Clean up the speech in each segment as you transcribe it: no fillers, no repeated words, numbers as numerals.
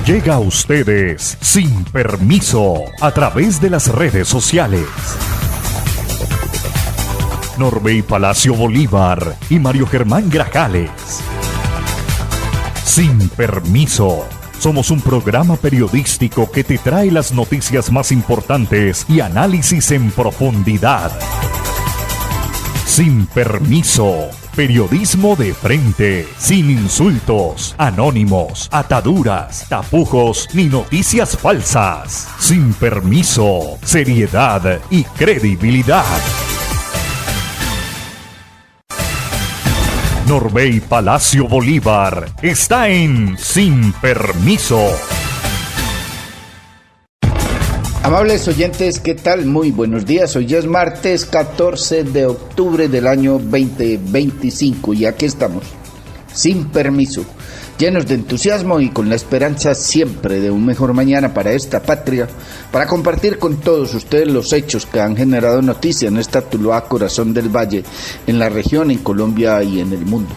Llega a ustedes sin permiso a través de las redes sociales. Norbey Palacio Bolívar y Mario Germán Grajales. Sin permiso. Somos un programa periodístico que te trae las noticias más importantes y análisis en profundidad. Sin permiso. Periodismo de frente, sin insultos, anónimos, ataduras, tapujos ni noticias falsas. Sin permiso, seriedad y credibilidad. Norbey Palacio Bolívar está en Sin Permiso. Amables oyentes, ¿qué tal? Muy buenos días. Hoy ya es martes 14 de octubre del año 2025 y aquí estamos, sin permiso, llenos de entusiasmo y con la esperanza siempre de un mejor mañana para esta patria, para compartir con todos ustedes los hechos que han generado noticia en esta Tuluá, corazón del valle, en la región, en Colombia y en el mundo.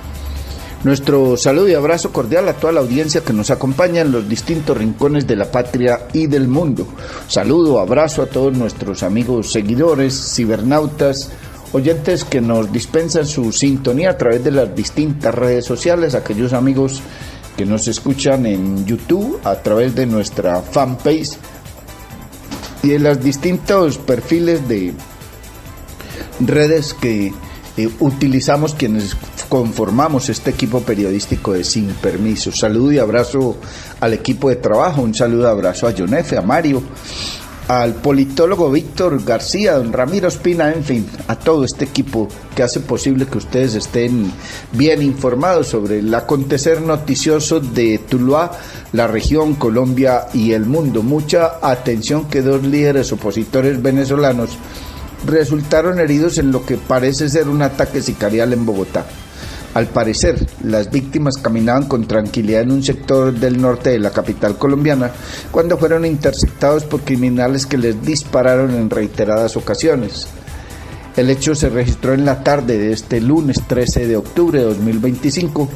Nuestro saludo y abrazo cordial a toda la audiencia que nos acompaña en los distintos rincones de la patria y del mundo. Saludo, abrazo a todos nuestros amigos seguidores, cibernautas, oyentes que nos dispensan su sintonía a través de las distintas redes sociales, aquellos amigos que nos escuchan en YouTube a través de nuestra fanpage y en los distintos perfiles de redes que utilizamos quienes conformamos este equipo periodístico de Sin Permiso. Saludo y abrazo al equipo de trabajo, un saludo y abrazo a John F., a Mario, al politólogo Víctor García, don Ramiro Espina, en fin, a todo este equipo que hace posible que ustedes estén bien informados sobre el acontecer noticioso de Tuluá, la región, Colombia y el mundo. Mucha atención que dos líderes opositores venezolanos resultaron heridos en lo que parece ser un ataque sicarial en Bogotá. Al parecer, las víctimas caminaban con tranquilidad en un sector del norte de la capital colombiana cuando fueron interceptados por criminales que les dispararon en reiteradas ocasiones. El hecho se registró en la tarde de este lunes 13 de octubre de 2025,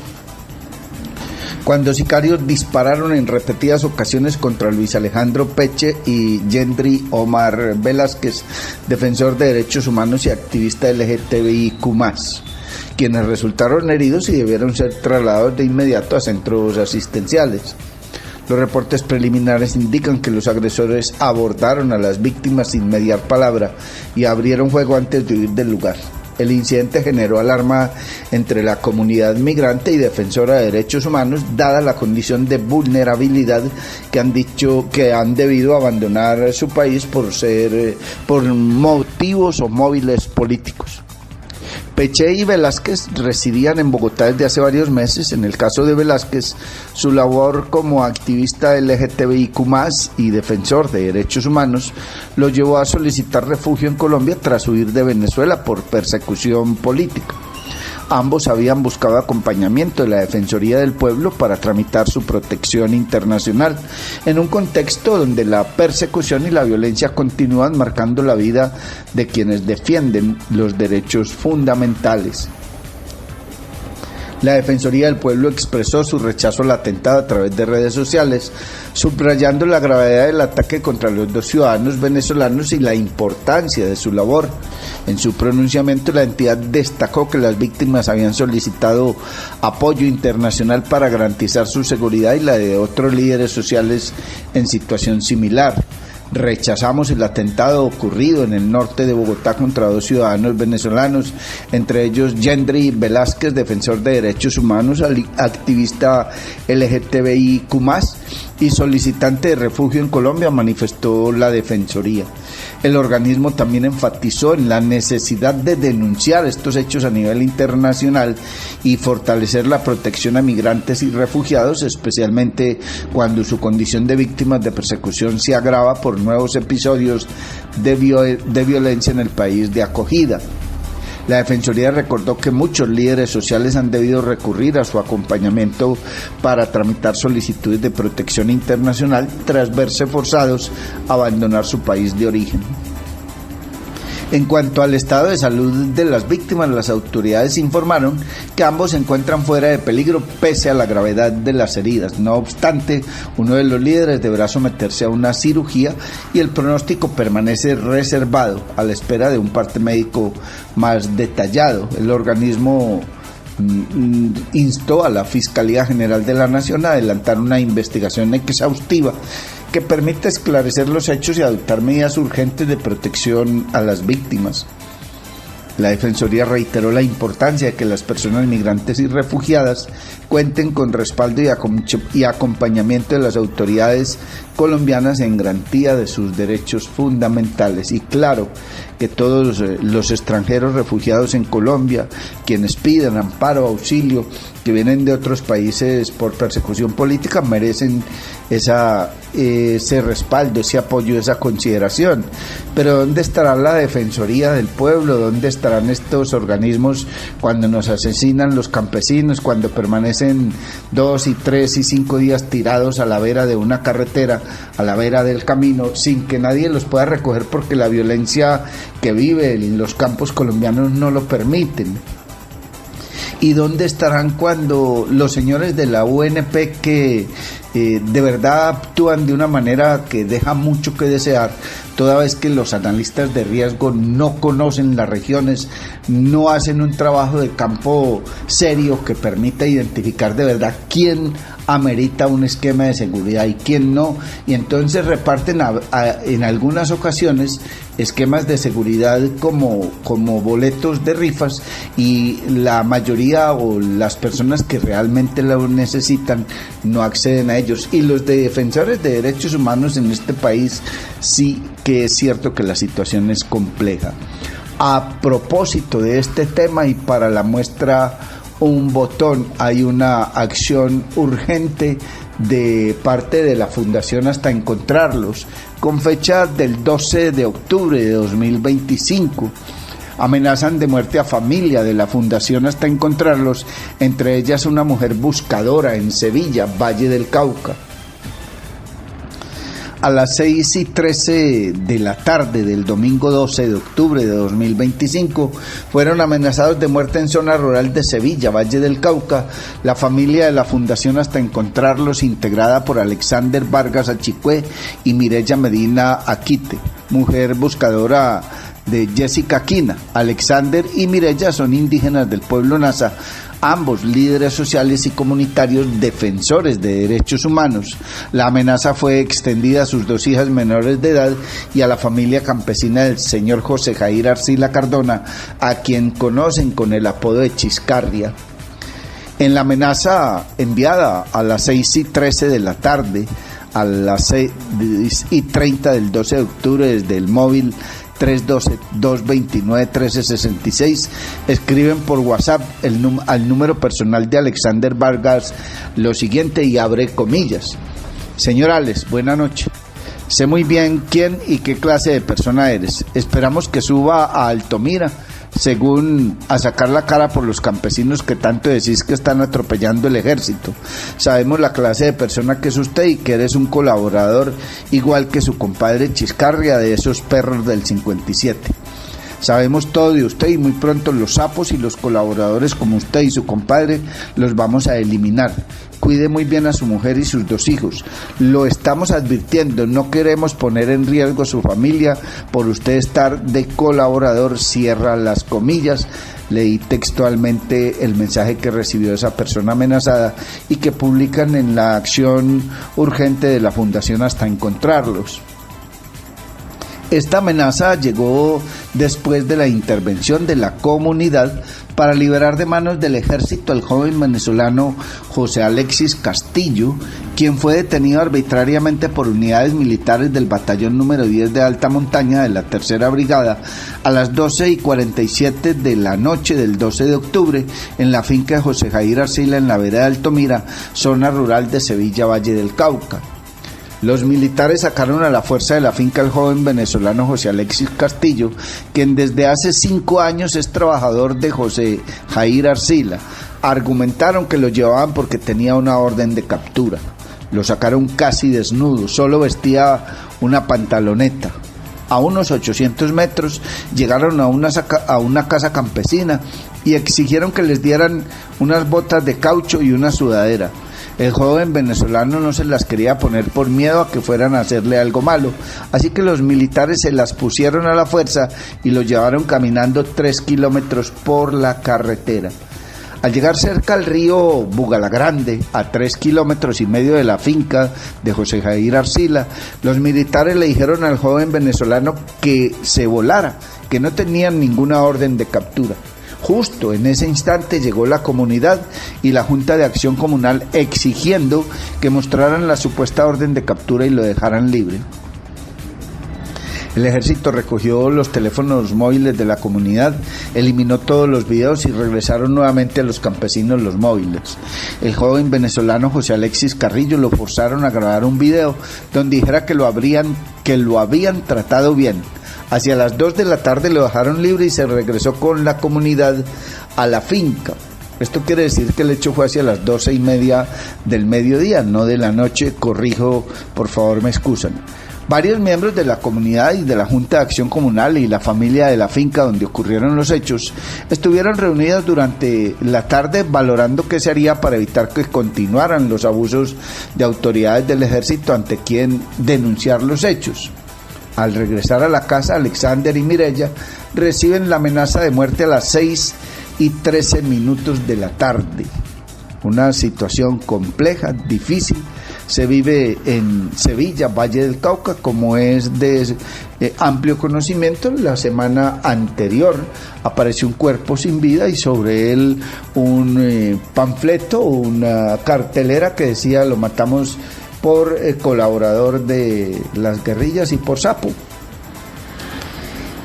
cuando sicarios dispararon en repetidas ocasiones contra Luis Alejandro Peche y Yendry Omar Velázquez, defensor de derechos humanos y activista LGTBIQ+, quienes resultaron heridos y debieron ser trasladados de inmediato a centros asistenciales. Los reportes preliminares indican que los agresores abordaron a las víctimas sin mediar palabra y abrieron fuego antes de huir del lugar. El incidente generó alarma entre la comunidad migrante y defensora de derechos humanos, dada la condición de vulnerabilidad que han dicho que han debido abandonar su país por motivos o móviles políticos. Peche y Velázquez residían en Bogotá desde hace varios meses. En el caso de Velázquez, su labor como activista LGTBIQ+, y defensor de derechos humanos lo llevó a solicitar refugio en Colombia tras huir de Venezuela por persecución política. Ambos habían buscado acompañamiento de la Defensoría del Pueblo para tramitar su protección internacional, en un contexto donde la persecución y la violencia continúan marcando la vida de quienes defienden los derechos fundamentales. La Defensoría del Pueblo expresó su rechazo al atentado a través de redes sociales, subrayando la gravedad del ataque contra los dos ciudadanos venezolanos y la importancia de su labor. En su pronunciamiento, la entidad destacó que las víctimas habían solicitado apoyo internacional para garantizar su seguridad y la de otros líderes sociales en situación similar. Rechazamos el atentado ocurrido en el norte de Bogotá contra dos ciudadanos venezolanos, entre ellos Yendry Velázquez, defensor de derechos humanos, activista LGTBIQ+, y solicitante de refugio en Colombia, manifestó la Defensoría. El organismo también enfatizó en la necesidad de denunciar estos hechos a nivel internacional y fortalecer la protección a migrantes y refugiados, especialmente cuando su condición de víctimas de persecución se agrava por nuevos episodios de violencia en el país de acogida. La Defensoría recordó que muchos líderes sociales han debido recurrir a su acompañamiento para tramitar solicitudes de protección internacional tras verse forzados a abandonar su país de origen. En cuanto al estado de salud de las víctimas, las autoridades informaron que ambos se encuentran fuera de peligro pese a la gravedad de las heridas. No obstante, uno de los líderes deberá someterse a una cirugía y el pronóstico permanece reservado a la espera de un parte médico más detallado. El organismo instó a la Fiscalía General de la Nación a adelantar una investigación exhaustiva que permita esclarecer los hechos y adoptar medidas urgentes de protección a las víctimas. La Defensoría reiteró la importancia de que las personas migrantes y refugiadas cuenten con respaldo y acompañamiento de las autoridades colombianas en garantía de sus derechos fundamentales. Y claro, que todos los extranjeros refugiados en Colombia, quienes pidan amparo o auxilio, que vienen de otros países por persecución política, merecen ese respaldo, ese apoyo, esa consideración. Pero ¿dónde estará la Defensoría del Pueblo? ¿Dónde estarán estos organismos cuando nos asesinan los campesinos, cuando permanecen 2 y 3 y 5 días tirados a la vera de una carretera, a la vera del camino, sin que nadie los pueda recoger porque la violencia que vive en los campos colombianos no lo permiten? ¿Y dónde estarán cuando los señores de la UNP, que de verdad actúan de una manera que deja mucho que desear, toda vez que los analistas de riesgo no conocen las regiones, no hacen un trabajo de campo serio que permita identificar de verdad quién amerita un esquema de seguridad y quién no, y entonces reparten en algunas ocasiones esquemas de seguridad como boletos de rifas, y la mayoría o las personas que realmente lo necesitan no acceden a ellos? Y los defensores de derechos humanos en este país sí que es cierto que la situación es compleja. A propósito de este tema, y para la muestra un botón, hay una acción urgente de parte de la Fundación Hasta Encontrarlos, con fecha del 12 de octubre de 2025. Amenazan de muerte a familia de la Fundación Hasta Encontrarlos, entre ellas una mujer buscadora en Sevilla, Valle del Cauca. A las 6:13 de la tarde del domingo 12 de octubre de 2025 fueron amenazados de muerte en zona rural de Sevilla, Valle del Cauca, la familia de la Fundación Hasta Encontrarlos, integrada por Alexander Vargas Achicue y Mireya Medina Aquite, mujer buscadora de Jessica Quina. Alexander y Mireya son indígenas del pueblo Nasa, ambos líderes sociales y comunitarios defensores de derechos humanos. La amenaza fue extendida a sus 2 hijas menores de edad y a la familia campesina del señor José Jair Arcila Cardona, a quien conocen con el apodo de Chiscarria. En la amenaza enviada a las 6:13 de la tarde, a las 6:30 del 12 de octubre, desde el móvil 312-229-1366, escriben por WhatsApp al número personal de Alexander Vargas lo siguiente, y abre comillas: señor Alex, buena noche. Sé muy bien quién y qué clase de persona eres. Esperamos que suba a Altomira, según a sacar la cara por los campesinos que tanto decís que están atropellando el ejército. Sabemos la clase de persona que es usted y que eres un colaborador igual que su compadre Chiscarria, de esos perros del 57. Sabemos todo de usted y muy pronto los sapos y los colaboradores como usted y su compadre los vamos a eliminar. Cuide muy bien a su mujer y sus 2 hijos. Lo estamos advirtiendo, no queremos poner en riesgo a su familia por usted estar de colaborador. Cierra las comillas. Leí textualmente el mensaje que recibió esa persona amenazada y que publican en la acción urgente de la Fundación Hasta Encontrarlos. Esta amenaza llegó después de la intervención de la comunidad para liberar de manos del ejército al joven venezolano José Alexis Castillo, quien fue detenido arbitrariamente por unidades militares del batallón número 10 de Alta Montaña de la Tercera Brigada a las 12:47 de la noche del 12 de octubre en la finca de José Jair Arcila en la vereda de Altomira, zona rural de Sevilla, Valle del Cauca. Los militares sacaron a la fuerza de la finca al joven venezolano José Alexis Castillo, quien desde hace 5 años es trabajador de José Jair Arcila. Argumentaron que lo llevaban porque tenía una orden de captura. Lo sacaron casi desnudo, solo vestía una pantaloneta. a unos 800 metros, llegaron a una casa campesina y exigieron que les dieran unas botas de caucho y una sudadera. El joven venezolano no se las quería poner por miedo a que fueran a hacerle algo malo, así que los militares se las pusieron a la fuerza y lo llevaron caminando 3 kilómetros por la carretera. Al llegar cerca al río Bugalagrande, a 3,5 kilómetros de la finca de José Jair Arcila, los militares le dijeron al joven venezolano que se volara, que no tenían ninguna orden de captura. Justo en ese instante llegó la comunidad y la Junta de Acción Comunal exigiendo que mostraran la supuesta orden de captura y lo dejaran libre. El ejército recogió los teléfonos móviles de la comunidad, eliminó todos los videos y regresaron nuevamente a los campesinos los móviles. El joven venezolano José Alexis Carrillo lo forzaron a grabar un video donde dijera que lo habían tratado bien. Hacia las 2 de la tarde lo dejaron libre y se regresó con la comunidad a la finca. Esto quiere decir que el hecho fue hacia las 12:30 del mediodía, no de la noche, corrijo, por favor me excusan. Varios miembros de la comunidad y de la Junta de Acción Comunal y la familia de la finca donde ocurrieron los hechos estuvieron reunidos durante la tarde valorando qué se haría para evitar que continuaran los abusos de autoridades del ejército ante quien denunciar los hechos. Al regresar a la casa, Alexander y Mireya reciben la amenaza de muerte a las 6:13 de la tarde. Una situación compleja, difícil, se vive en Sevilla, Valle del Cauca, como es de amplio conocimiento. La semana anterior apareció un cuerpo sin vida y sobre él un panfleto, una cartelera que decía: lo matamos por colaborador de las guerrillas y por sapo,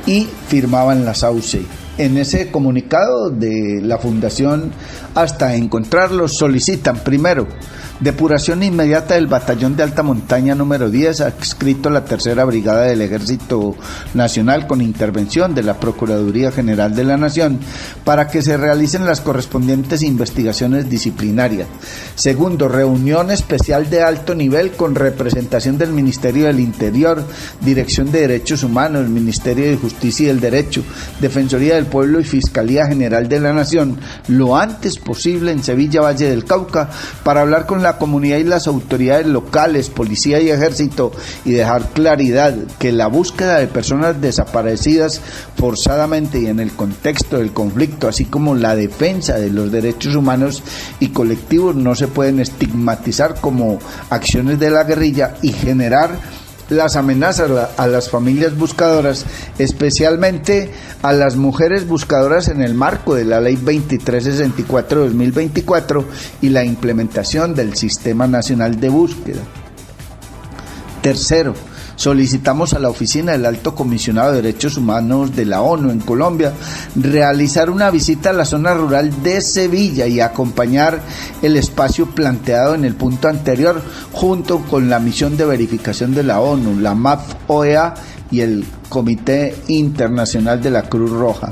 y firmaban la Sauce. En ese comunicado de la Fundación Hasta Encontrarlos solicitan, primero, depuración inmediata del batallón de alta montaña número 10, adscrito a la Tercera Brigada del Ejército Nacional, con intervención de la Procuraduría General de la Nación, para que se realicen las correspondientes investigaciones disciplinarias. Segundo, reunión especial de alto nivel con representación del Ministerio del Interior, Dirección de Derechos Humanos, Ministerio de Justicia y del Derecho, Defensoría del Pueblo y Fiscalía General de la Nación, lo antes posible en Sevilla, Valle del Cauca, para hablar con la comunidad y las autoridades locales, policía y ejército, y dejar claridad que la búsqueda de personas desaparecidas forzadamente y en el contexto del conflicto, así como la defensa de los derechos humanos y colectivos, no se pueden estigmatizar como acciones de la guerrilla y generar las amenazas a las familias buscadoras, especialmente a las mujeres buscadoras, en el marco de la Ley 2364/2024 y la implementación del Sistema Nacional de Búsqueda. Tercero, solicitamos a la Oficina del Alto Comisionado de Derechos Humanos de la ONU en Colombia realizar una visita a la zona rural de Sevilla y acompañar el espacio planteado en el punto anterior, junto con la misión de verificación de la ONU, la MAP-OEA y el Comité Internacional de la Cruz Roja.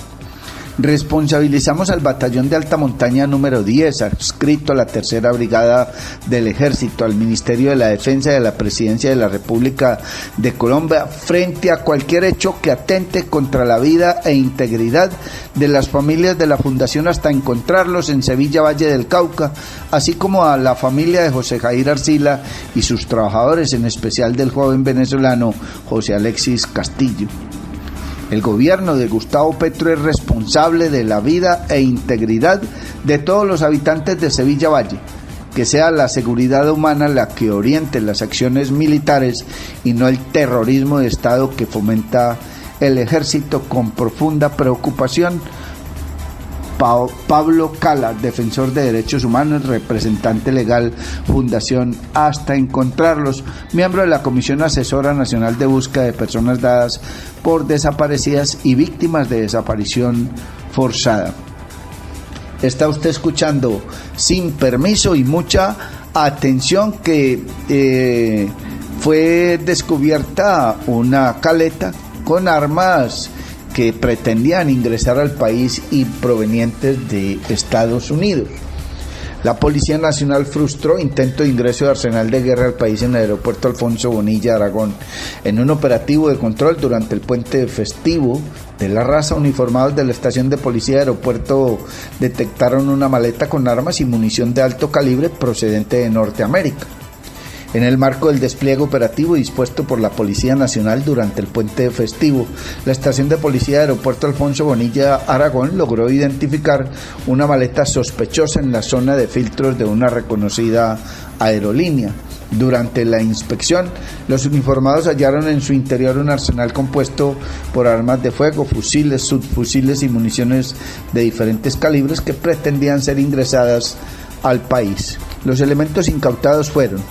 Responsabilizamos al batallón de alta montaña número 10, adscrito a la Tercera Brigada del Ejército, al Ministerio de la Defensa y a la Presidencia de la República de Colombia, frente a cualquier hecho que atente contra la vida e integridad de las familias de la Fundación Hasta Encontrarlos en Sevilla, Valle del Cauca, así como a la familia de José Jair Arcila y sus trabajadores, en especial del joven venezolano José Alexis Castillo. El gobierno de Gustavo Petro es responsable de la vida e integridad de todos los habitantes de Sevilla Valle. Que sea la seguridad humana la que oriente las acciones militares y no el terrorismo de Estado que fomenta el ejército. Con profunda preocupación, Pablo Cala, defensor de derechos humanos, representante legal, Fundación Hasta Encontrarlos, miembro de la Comisión Asesora Nacional de Búsqueda de Personas Dadas por Desaparecidas y Víctimas de Desaparición Forzada. Está usted escuchando Sin Permiso, y mucha atención que fue descubierta una caleta con armas que pretendían ingresar al país y provenientes de Estados Unidos. La Policía Nacional frustró intento de ingreso de arsenal de guerra al país en el aeropuerto Alfonso Bonilla, Aragón. En un operativo de control durante el puente festivo de la raza, uniformados de la estación de policía de aeropuerto detectaron una maleta con armas y munición de alto calibre procedente de Norteamérica. En el marco del despliegue operativo dispuesto por la Policía Nacional durante el puente festivo, la estación de policía de aeropuerto Alfonso Bonilla, Aragón, logró identificar una maleta sospechosa en la zona de filtros de una reconocida aerolínea. Durante la inspección, los uniformados hallaron en su interior un arsenal compuesto por armas de fuego, fusiles, subfusiles y municiones de diferentes calibres que pretendían ser ingresadas al país. Los elementos incautados fueron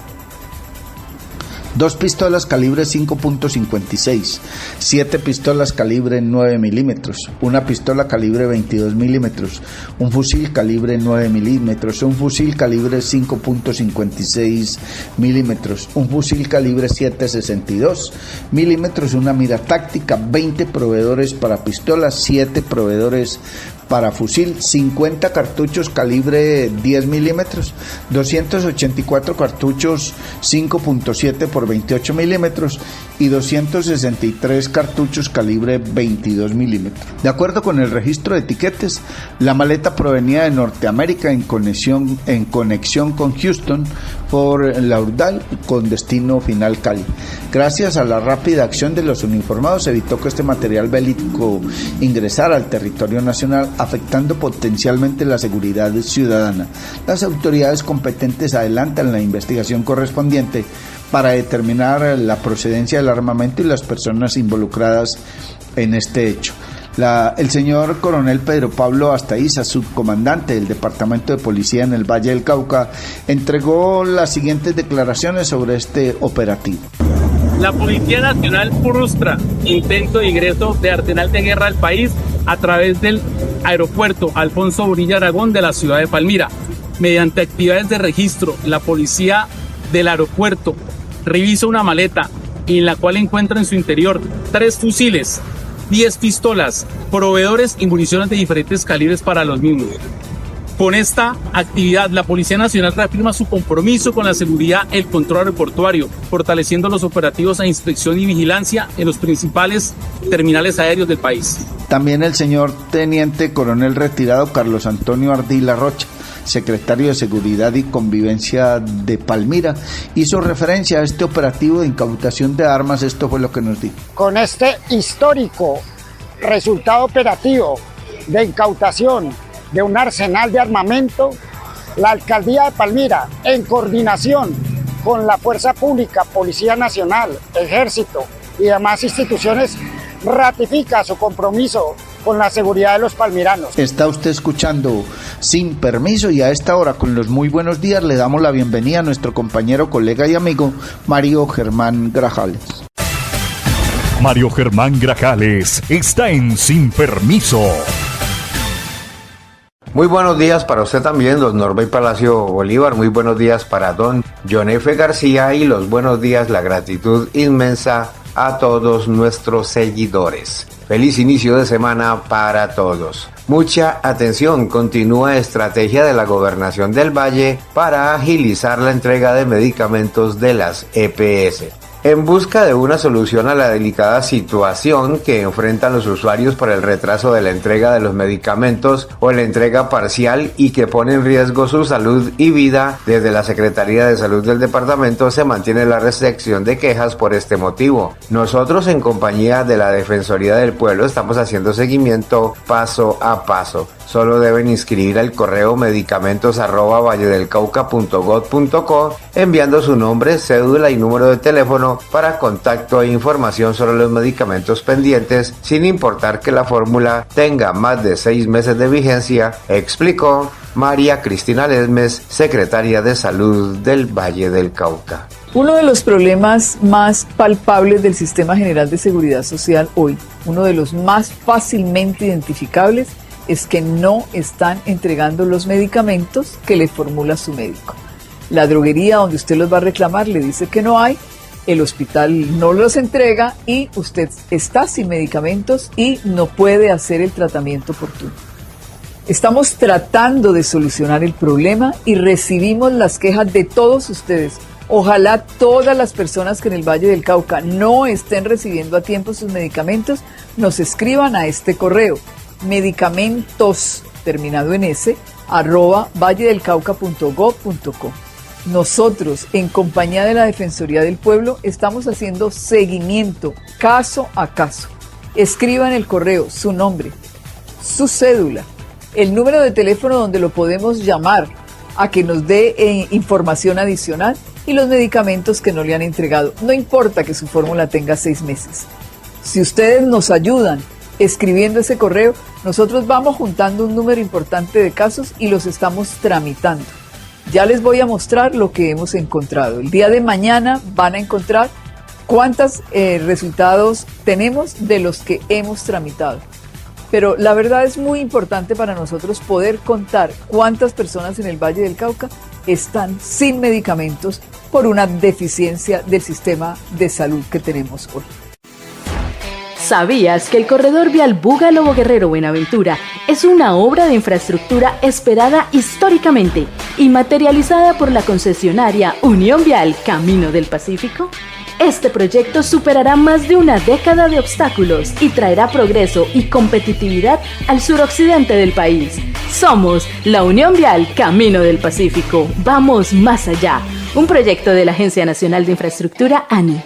2 pistolas calibre 5.56, 7 pistolas calibre 9 milímetros, una pistola calibre 22 milímetros, un fusil calibre 9 milímetros, un fusil calibre 5.56 milímetros, un fusil calibre 7.62 milímetros, una mira táctica, 20 proveedores para pistolas, 7 proveedores para fusil, 50 cartuchos calibre 10 milímetros, 284 cartuchos 5.7 por 28 milímetros y 263 cartuchos calibre 22 milímetros. De acuerdo con el registro de etiquetes, la maleta provenía de Norteamérica en conexión con Houston por Lauderdale con destino final Cali. Gracias a la rápida acción de los uniformados se evitó que este material bélico ingresara al territorio nacional, afectando potencialmente la seguridad ciudadana. Las autoridades competentes adelantan la investigación correspondiente para determinar la procedencia del armamento y las personas involucradas en este hecho. El señor coronel Pedro Pablo Astaiza, subcomandante del Departamento de Policía en el Valle del Cauca, entregó las siguientes declaraciones sobre este operativo. La Policía Nacional frustra intento de ingreso de arsenal de guerra al país a través del aeropuerto Alfonso Bonilla, Aragón, de la ciudad de Palmira. Mediante actividades de registro, la policía del aeropuerto revisa una maleta en la cual encuentra en su interior 3 fusiles, 10 pistolas, proveedores y municiones de diferentes calibres para los mismos. Con esta actividad, la Policía Nacional reafirma su compromiso con la seguridad y el control aeroportuario, fortaleciendo los operativos de inspección y vigilancia en los principales terminales aéreos del país. También el señor teniente coronel retirado Carlos Antonio Ardila Rocha, secretario de Seguridad y Convivencia de Palmira, hizo referencia a este operativo de incautación de armas. Esto fue lo que nos dijo. Con este histórico resultado operativo de incautación de un arsenal de armamento, la Alcaldía de Palmira, en coordinación con la Fuerza Pública, Policía Nacional, Ejército y demás instituciones, ratifica su compromiso con la seguridad de los palmiranos. Está usted escuchando Sin Permiso, y a esta hora, con los muy buenos días, le damos la bienvenida a nuestro compañero, colega y amigo Mario Germán Grajales. Mario Germán Grajales está en Sin Permiso. Muy buenos días para usted también, don Norbey Palacio Bolívar. Muy buenos días para don John F. García, y los buenos días, la gratitud inmensa a todos nuestros seguidores. Feliz inicio de semana para todos. Mucha atención, continúa estrategia de la Gobernación del Valle para agilizar la entrega de medicamentos de las EPS. En busca de una solución a la delicada situación que enfrentan los usuarios por el retraso de la entrega de los medicamentos o la entrega parcial y que pone en riesgo su salud y vida, desde la Secretaría de Salud del departamento se mantiene la recepción de quejas por este motivo. Nosotros, en compañía de la Defensoría del Pueblo, estamos haciendo seguimiento paso a paso. Solo deben inscribir al correo medicamentos@valledelcauca.gov.co enviando su nombre, cédula y número de teléfono para contacto e información sobre los medicamentos pendientes, sin importar que la fórmula tenga más de 6 meses de vigencia, explicó María Cristina Lesmes, secretaria de Salud del Valle del Cauca. Uno de los problemas más palpables del Sistema General de Seguridad Social hoy, uno de los más fácilmente identificables, es que no están entregando los medicamentos que le formula su médico. La droguería donde usted los va a reclamar le dice que no hay, el hospital no los entrega y usted está sin medicamentos y no puede hacer el tratamiento oportuno. Estamos tratando de solucionar el problema y recibimos las quejas de todos ustedes. Ojalá todas las personas que en el Valle del Cauca no estén recibiendo a tiempo sus medicamentos nos escriban a este correo medicamentos terminado en s @valledelcauca.gov.co. Nosotros, en compañía de la Defensoría del Pueblo, estamos haciendo seguimiento caso a caso. Escriban el correo, su nombre, su cédula, el número de teléfono donde lo podemos llamar a que nos dé información adicional y los medicamentos que no le han entregado. No importa que su fórmula tenga 6 meses. Si ustedes nos ayudan escribiendo ese correo, nosotros vamos juntando un número importante de casos y los estamos tramitando. Ya les voy a mostrar lo que hemos encontrado. El día de mañana van a encontrar cuántos resultados tenemos de los que hemos tramitado. Pero la verdad es muy importante para nosotros poder contar cuántas personas en el Valle del Cauca están sin medicamentos por una deficiencia del sistema de salud que tenemos hoy. ¿Sabías que el corredor vial Buga-Lobo Guerrero-Buenaventura es una obra de infraestructura esperada históricamente y materializada por la concesionaria Unión Vial Camino del Pacífico? Este proyecto superará más de una década de obstáculos y traerá progreso y competitividad al suroccidente del país. Somos la Unión Vial Camino del Pacífico. Vamos más allá. Un proyecto de la Agencia Nacional de Infraestructura, ANI.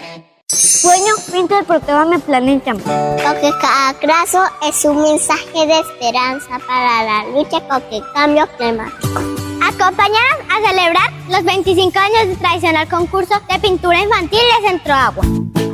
Sueño, pinto deportivo en mi planeta. Porque cada trazo es un mensaje de esperanza para la lucha contra el cambio climático. Acompáñanos a celebrar los 25 años del tradicional concurso de pintura infantil de Centro Agua.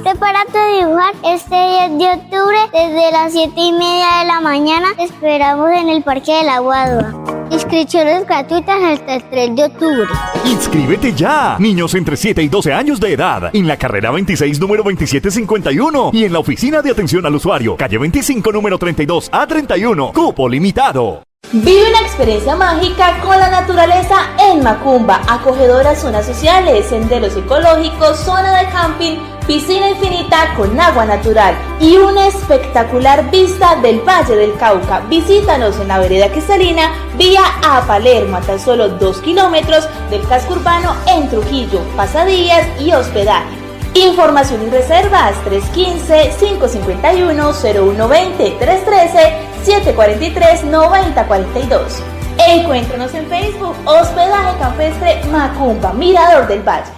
Prepárate a dibujar este 10 de octubre desde las 7:30 de la mañana. Te esperamos en el Parque de la Guadua. Inscripciones gratuitas hasta el 3 de octubre. ¡Inscríbete ya! Niños entre 7 y 12 años de edad. En la carrera 26, número 2751. Y en la oficina de atención al usuario, calle 25, número 32 a 31. Cupo limitado. Vive una experiencia mágica con la naturaleza en Macumba. Acogedoras zonas sociales, senderos ecológicos, zona de camping, piscina infinita con agua natural y una espectacular vista del Valle del Cauca. Visítanos en la vereda Cristalina, vía a Palermo, a tan solo 2 kilómetros del casco urbano en Trujillo, pasadías y hospedaje. Información y reservas 315-551-0120, 313-743-9042. Encuéntranos en Facebook, Hospedaje Campestre Macumba, Mirador del Valle.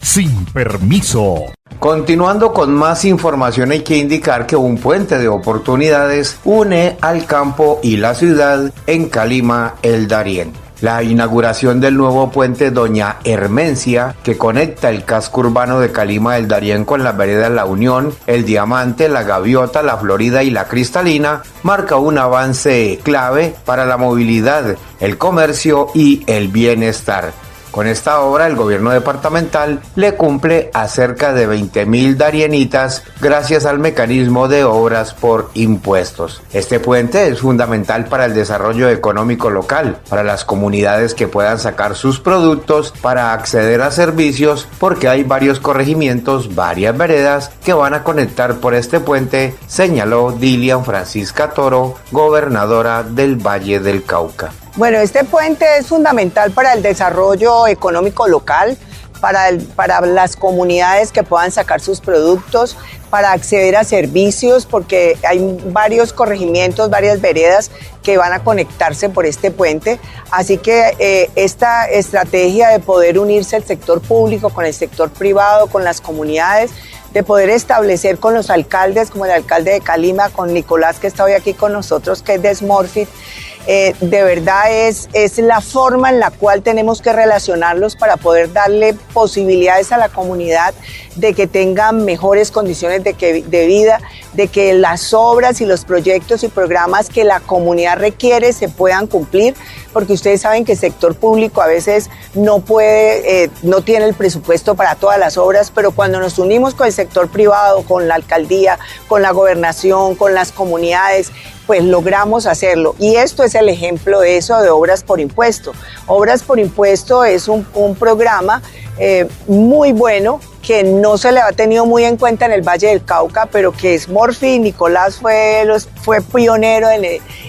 Sin permiso. Continuando con más información, hay que indicar que un puente de oportunidades une al campo y la ciudad en Calima, el Darién. La inauguración del nuevo puente Doña Hermencia, que conecta el casco urbano de Calima del Darién con las veredas La Unión, El Diamante, La Gaviota, La Florida y La Cristalina, marca un avance clave para la movilidad, el comercio y el bienestar. Con esta obra, el gobierno departamental le cumple a cerca de 20.000 darienitas gracias al mecanismo de obras por impuestos. Este puente es fundamental para el desarrollo económico local, para las comunidades que puedan sacar sus productos para acceder a servicios, porque hay varios corregimientos, varias veredas que van a conectar por este puente, señaló Dilian Francisca Toro, gobernadora del Valle del Cauca. Bueno, este puente es fundamental para el desarrollo económico local, para las comunidades que puedan sacar sus productos, para acceder a servicios, porque hay varios corregimientos, varias veredas que van a conectarse por este puente. Así que esta estrategia de poder unirse el sector público con el sector privado, con las comunidades, de poder establecer con los alcaldes, como el alcalde de Calima, con Nicolás, que está hoy aquí con nosotros, que es de Smurfit, de verdad es la forma en la cual tenemos que relacionarlos para poder darle posibilidades a la comunidad de que tengan mejores condiciones de vida, de que las obras y los proyectos y programas que la comunidad requiere se puedan cumplir, porque ustedes saben que el sector público a veces no puede, no tiene el presupuesto para todas las obras, pero cuando nos unimos con el sector privado, con la alcaldía, con la gobernación, con las comunidades, pues logramos hacerlo. Y esto es el ejemplo de eso, de Obras por Impuesto. Obras por Impuesto es un programa muy bueno, que no se le ha tenido muy en cuenta en el Valle del Cauca, pero que es Morfi. Nicolás fue pionero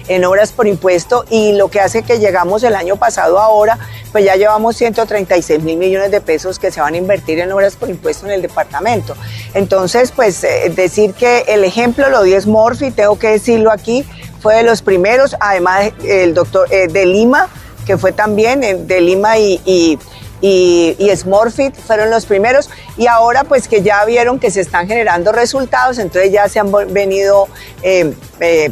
en obras por impuesto, y lo que hace que llegamos el año pasado ahora, pues ya llevamos 136 mil millones de pesos que se van a invertir en obras por impuesto en el departamento. Entonces, pues decir que el ejemplo lo dio Morfi, tengo que decirlo aquí, fue de los primeros, además el doctor de Lima, que fue también de Lima y Smurfit fueron los primeros, y ahora pues que ya vieron que se están generando resultados, entonces ya se han venido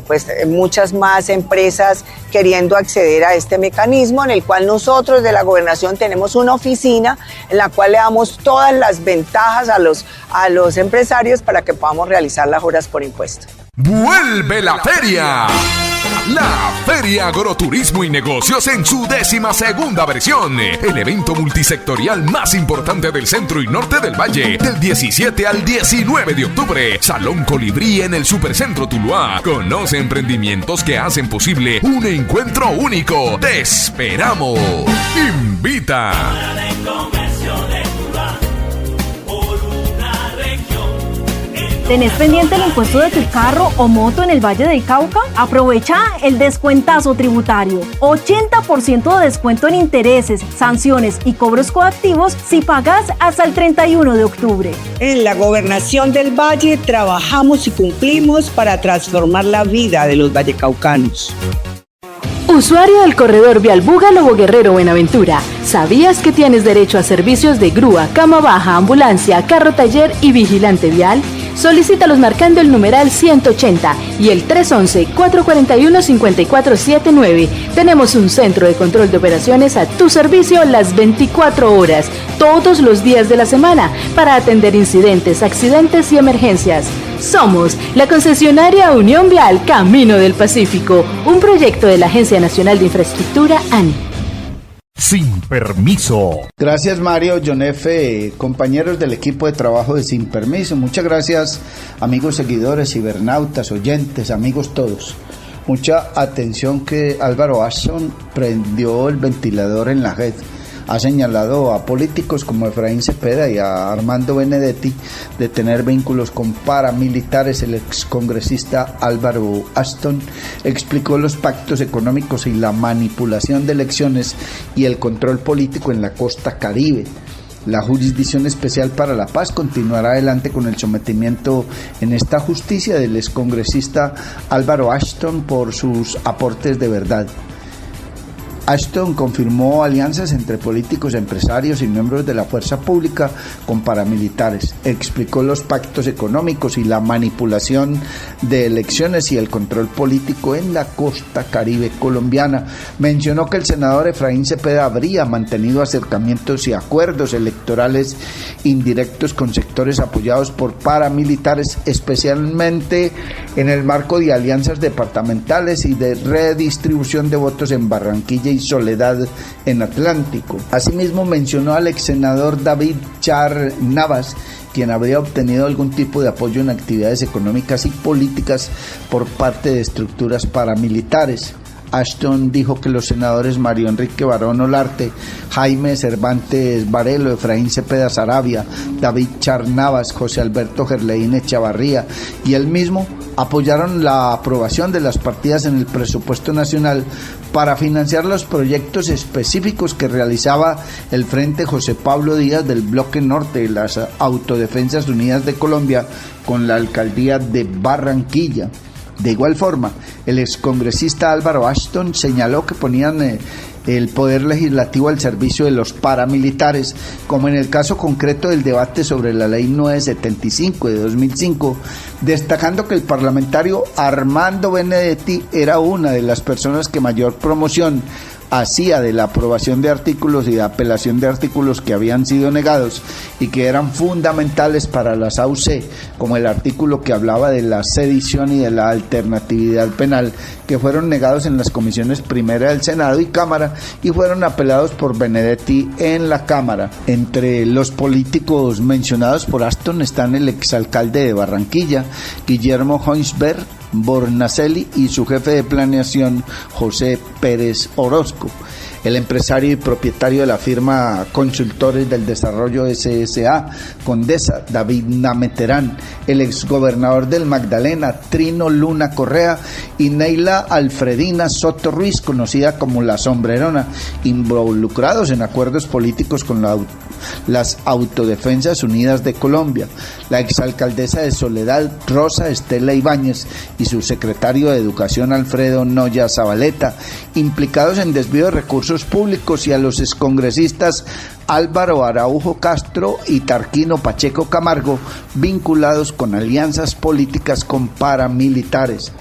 pues muchas más empresas queriendo acceder a este mecanismo, en el cual nosotros de la gobernación tenemos una oficina en la cual le damos todas las ventajas a los empresarios para que podamos realizar las obras por impuesto. ¡Vuelve la feria! La Feria Agroturismo y Negocios en su 12ª versión. El evento multisectorial más importante del centro y norte del valle. Del 17 al 19 de octubre. Salón Colibrí en el Supercentro Tuluá. Conoce emprendimientos que hacen posible un encuentro único. ¡Te esperamos! ¡Invita! ¿Tenés pendiente el impuesto de tu carro o moto en el Valle del Cauca? Aprovecha el descuentazo tributario. 80% de descuento en intereses, sanciones y cobros coactivos si pagas hasta el 31 de octubre. En la Gobernación del Valle trabajamos y cumplimos para transformar la vida de los vallecaucanos. Usuario del corredor vial Buga-Lobo Guerrero-Buenaventura, ¿sabías que tienes derecho a servicios de grúa, cama baja, ambulancia, carro taller y vigilante vial? Solicítalos marcando el numeral 180 y el 311-441-5479. Tenemos un centro de control de operaciones a tu servicio las 24 horas, todos los días de la semana, para atender incidentes, accidentes y emergencias. Somos la concesionaria Unión Vial Camino del Pacífico, un proyecto de la Agencia Nacional de Infraestructura, ANI. Sin permiso. Gracias, Mario, John F., compañeros del equipo de trabajo de Sin Permiso. Muchas gracias, amigos seguidores, cibernautas, oyentes, amigos todos. Mucha atención que Álvaro Ashton prendió el ventilador en la JED. Ha señalado a políticos como Efraín Cepeda y a Armando Benedetti de tener vínculos con paramilitares. El excongresista Álvaro Ashton explicó los pactos económicos y la manipulación de elecciones y el control político en la costa Caribe. La Jurisdicción Especial para la Paz continuará adelante con el sometimiento en esta justicia del excongresista Álvaro Ashton por sus aportes de verdad. Ashton confirmó alianzas entre políticos, empresarios y miembros de la fuerza pública con paramilitares. Explicó los pactos económicos y la manipulación de elecciones y el control político en la costa Caribe colombiana. Mencionó que el senador Efraín Cepeda habría mantenido acercamientos y acuerdos electorales indirectos con sectores apoyados por paramilitares, especialmente en el marco de alianzas departamentales y de redistribución de votos en Barranquilla y Soledad en Atlántico. Asimismo mencionó al ex senador David Char Navas, quien habría obtenido algún tipo de apoyo en actividades económicas y políticas por parte de estructuras paramilitares. Ashton dijo que los senadores Mario Enrique Barón Olarte, Jaime Cervantes Varelo, Efraín Cepeda Saravia, David Char Navas, José Alberto Gerleín Echavarría y él mismo apoyaron la aprobación de las partidas en el presupuesto nacional para financiar los proyectos específicos que realizaba el Frente José Pablo Díaz del Bloque Norte de las Autodefensas Unidas de Colombia con la alcaldía de Barranquilla. De igual forma, el excongresista Álvaro Ashton señaló que ponían el poder legislativo al servicio de los paramilitares, como en el caso concreto del debate sobre la Ley 975 de 2005, destacando que el parlamentario Armando Benedetti era una de las personas que mayor promoción hacía de la aprobación de artículos y de apelación de artículos que habían sido negados y que eran fundamentales para las AUC, como el artículo que hablaba de la sedición y de la alternatividad penal, que fueron negados en las comisiones primera del Senado y Cámara y fueron apelados por Benedetti en la Cámara. Entre los políticos mencionados por Ashton están el exalcalde de Barranquilla, Guillermo Hoinsberg Bornacelli, y su jefe de planeación, José Pérez Orozco. El empresario y propietario de la firma Consultores del Desarrollo SSA, Condesa, David Nameterán, el exgobernador del Magdalena, Trino Luna Correa, y Neila Alfredina Soto Ruiz, conocida como La Sombrerona, involucrados en acuerdos políticos con las Autodefensas Unidas de Colombia, la exalcaldesa de Soledad, Rosa Estela Ibáñez, y su secretario de Educación, Alfredo Noya Zabaleta, implicados en desvío de recursos públicos, y a los excongresistas Álvaro Araujo Castro y Tarquino Pacheco Camargo, vinculados con alianzas políticas con paramilitares.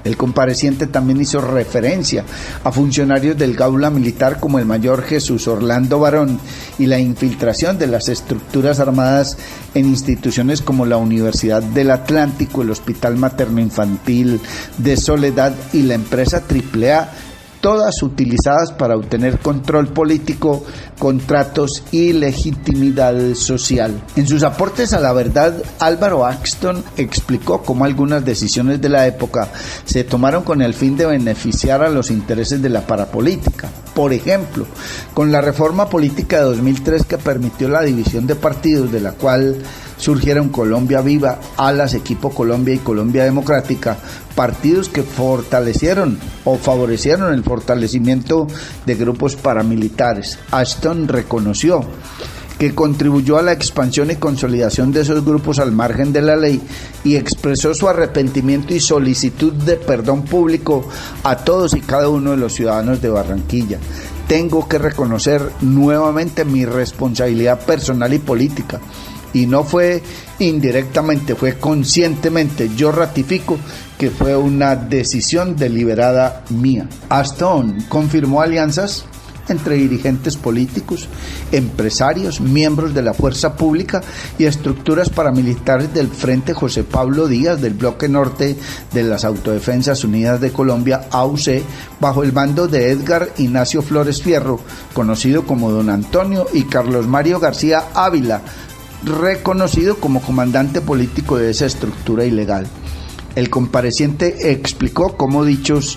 El compareciente también hizo referencia a funcionarios del Gaula Militar como el mayor Jesús Orlando Barón y la infiltración de las estructuras armadas en instituciones como la Universidad del Atlántico, el Hospital Materno Infantil de Soledad y la empresa AAA, todas utilizadas para obtener control político, contratos y legitimidad social. En sus aportes a la verdad, Álvaro Axton explicó cómo algunas decisiones de la época se tomaron con el fin de beneficiar a los intereses de la parapolítica. Por ejemplo, con la reforma política de 2003 que permitió la división de partidos, de la cual surgieron Colombia Viva, Alas, Equipo Colombia y Colombia Democrática, partidos que fortalecieron o favorecieron el fortalecimiento de grupos paramilitares. Ashton reconoció que contribuyó a la expansión y consolidación de esos grupos al margen de la ley y expresó su arrepentimiento y solicitud de perdón público a todos y cada uno de los ciudadanos de Barranquilla. Tengo que reconocer nuevamente mi responsabilidad personal y política. Y no fue indirectamente, fue conscientemente. Yo ratifico que fue una decisión deliberada mía. Ashton confirmó alianzas entre dirigentes políticos, empresarios, miembros de la fuerza pública y estructuras paramilitares del Frente José Pablo Díaz del Bloque Norte de las Autodefensas Unidas de Colombia, AUC, bajo el mando de Edgar Ignacio Flores Fierro, conocido como Don Antonio, y Carlos Mario García Ávila, reconocido como comandante político de esa estructura ilegal. El compareciente explicó cómo dichos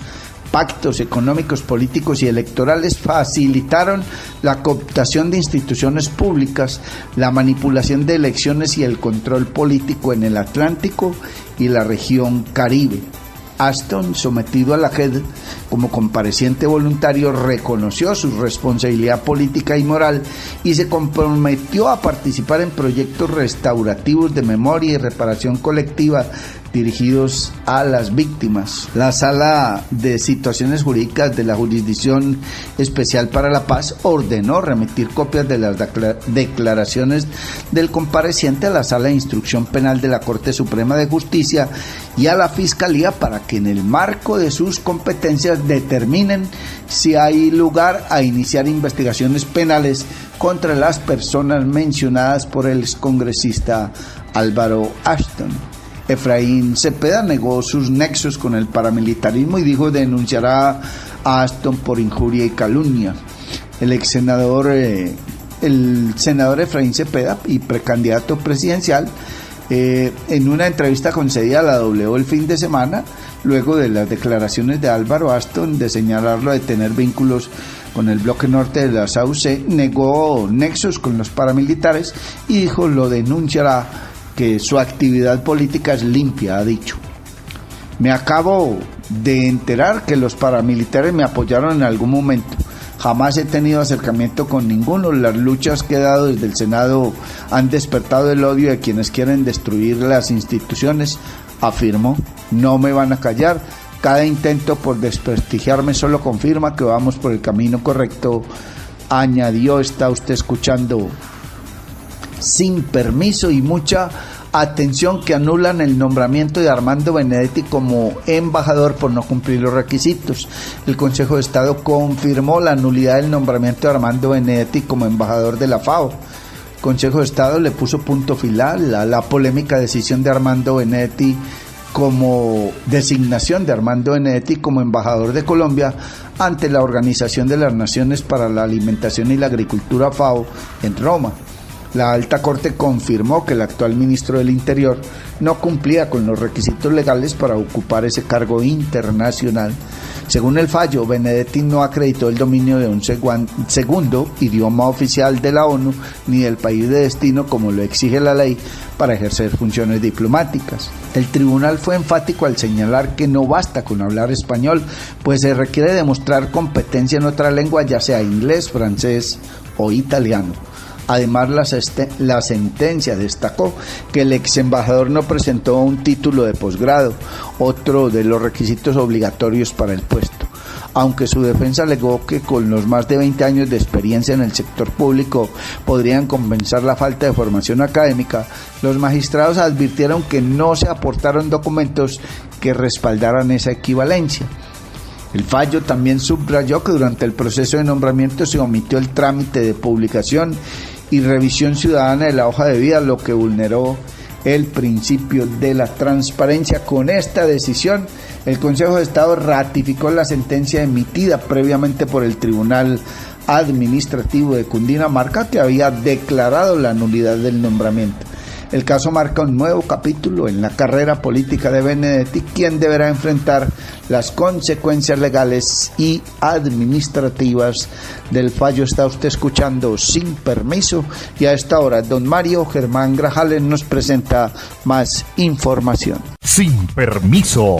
pactos económicos, políticos y electorales facilitaron la cooptación de instituciones públicas, la manipulación de elecciones y el control político en el Atlántico y la región Caribe. Ashton, sometido a la JED como compareciente voluntario, reconoció su responsabilidad política y moral y se comprometió a participar en proyectos restaurativos de memoria y reparación colectiva dirigidos a las víctimas. La Sala de Situaciones Jurídicas de la Jurisdicción Especial para la Paz ordenó remitir copias de las declaraciones del compareciente a la Sala de Instrucción Penal de la Corte Suprema de Justicia y a la Fiscalía para que en el marco de sus competencias determinen si hay lugar a iniciar investigaciones penales contra las personas mencionadas por el excongresista Álvaro Ashton. Efraín Cepeda negó sus nexos con el paramilitarismo y dijo denunciará a Ashton por injuria y calumnia. El senador Efraín Cepeda, y precandidato presidencial, en una entrevista concedida a la W el fin de semana, luego de las declaraciones de Álvaro Ashton de señalarlo de tener vínculos con el bloque norte de la AUC, negó nexos con los paramilitares y dijo lo denunciará, que su actividad política es limpia, ha dicho. Me acabo de enterar que los paramilitares me apoyaron en algún momento. Jamás he tenido acercamiento con ninguno. Las luchas que he dado desde el Senado han despertado el odio de quienes quieren destruir las instituciones, afirmó. No me van a callar. Cada intento por desprestigiarme solo confirma que vamos por el camino correcto, añadió. Está usted escuchando Sin Permiso, y mucha atención que anulan el nombramiento de Armando Benedetti como embajador por no cumplir los requisitos. El Consejo de Estado confirmó la nulidad del nombramiento de Armando Benedetti como embajador de la FAO. El Consejo de Estado le puso punto final a la polémica designación de Armando Benedetti como embajador de Colombia ante la Organización de las Naciones para la Alimentación y la Agricultura, FAO, en Roma. La Alta Corte confirmó que el actual ministro del Interior no cumplía con los requisitos legales para ocupar ese cargo internacional. Según el fallo, Benedetti no acreditó el dominio de un segundo idioma oficial de la ONU ni del país de destino como lo exige la ley para ejercer funciones diplomáticas. El tribunal fue enfático al señalar que no basta con hablar español, pues se requiere demostrar competencia en otra lengua, ya sea inglés, francés o italiano. Además, la sentencia destacó que el ex embajador no presentó un título de posgrado, otro de los requisitos obligatorios para el puesto. Aunque su defensa alegó que con los más de 20 años de experiencia en el sector público podrían compensar la falta de formación académica, los magistrados advirtieron que no se aportaron documentos que respaldaran esa equivalencia. El fallo también subrayó que durante el proceso de nombramiento se omitió el trámite de publicación y revisión ciudadana de la hoja de vida, lo que vulneró el principio de la transparencia. Con esta decisión, el Consejo de Estado ratificó la sentencia emitida previamente por el Tribunal Administrativo de Cundinamarca, que había declarado la nulidad del nombramiento. El caso marca un nuevo capítulo en la carrera política de Benedetti, quien deberá enfrentar las consecuencias legales y administrativas del fallo. Está usted escuchando Sin Permiso, y a esta hora don Mario Germán Grajales nos presenta más información. Sin Permiso.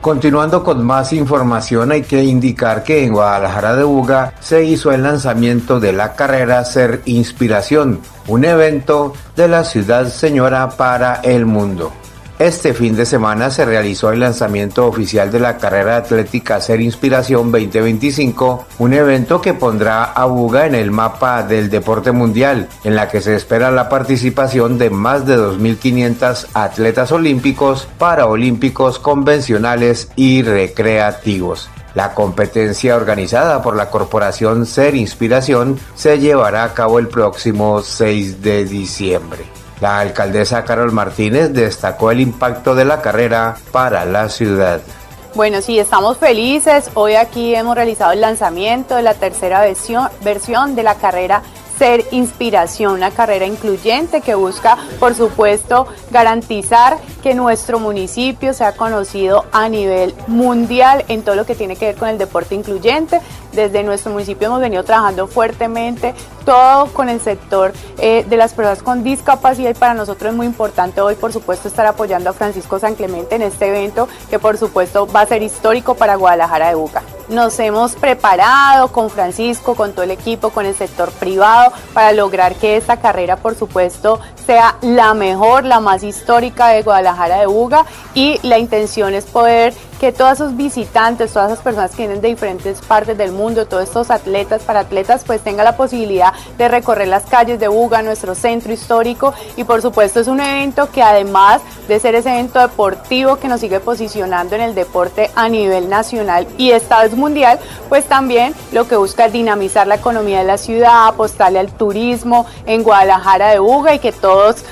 Continuando con más información, hay que indicar que en Guadalajara de Buga se hizo el lanzamiento de la carrera Ser Inspiración, un evento de la ciudad señora para el mundo. Este fin de semana se realizó el lanzamiento oficial de la carrera atlética Ser Inspiración 2025, un evento que pondrá a Buga en el mapa del deporte mundial, en la que se espera la participación de más de 2.500 atletas olímpicos, paraolímpicos, convencionales y recreativos. La competencia organizada por la corporación Ser Inspiración se llevará a cabo el próximo 6 de diciembre. La alcaldesa Carol Martínez destacó el impacto de la carrera para la ciudad. Bueno, sí, estamos felices. Hoy aquí hemos realizado el lanzamiento de la tercera versión de la carrera Ser Inspiración, una carrera incluyente que busca, por supuesto, garantizar que nuestro municipio sea conocido a nivel mundial en todo lo que tiene que ver con el deporte incluyente. Desde nuestro municipio hemos venido trabajando fuertemente todo con el sector de las personas con discapacidad, y para nosotros es muy importante hoy, por supuesto, estar apoyando a Francisco San Clemente en este evento que, por supuesto, va a ser histórico para Guadalajara de Buga. Nos hemos preparado con Francisco, con todo el equipo, con el sector privado para lograr que esta carrera, por supuesto, sea la mejor, la más histórica de Guadalajara de Buga, y la intención es poder que todos esos visitantes, todas esas personas que vienen de diferentes partes del mundo, todos estos atletas, paratletas, pues tengan la posibilidad de recorrer las calles de Buga, nuestro centro histórico. Y por supuesto es un evento que, además de ser ese evento deportivo que nos sigue posicionando en el deporte a nivel nacional y esta vez mundial, pues también lo que busca es dinamizar la economía de la ciudad, apostarle al turismo en Guadalajara de Buga, y que todos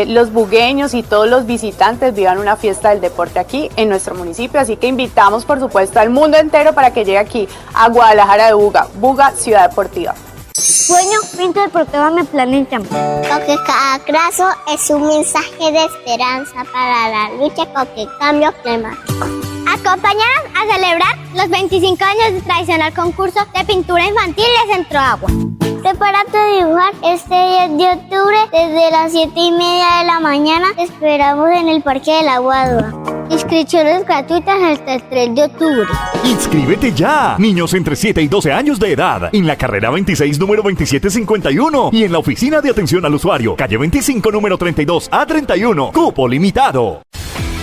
los bugueños y todos los visitantes vivan una fiesta del deporte aquí en nuestro municipio. Así que invitamos, por supuesto, al mundo entero para que llegue aquí a Guadalajara de Buga, Buga Ciudad Deportiva. Sueño, pinto deportivo mi planeta. Porque cada trazo es un mensaje de esperanza para la lucha contra el cambio climático. Acompáñanos a celebrar los 25 años del tradicional concurso de pintura infantil de Centro Agua. Prepárate a dibujar este 10 de octubre desde las 7:30 de la mañana. Te esperamos en el Parque del Agua. Inscripciones gratuitas hasta el 3 de octubre. ¡Inscríbete ya! Niños entre 7 y 12 años de edad, en la carrera 26, número 2751, y en la oficina de atención al usuario, calle 25, número 32 a 31, cupo limitado.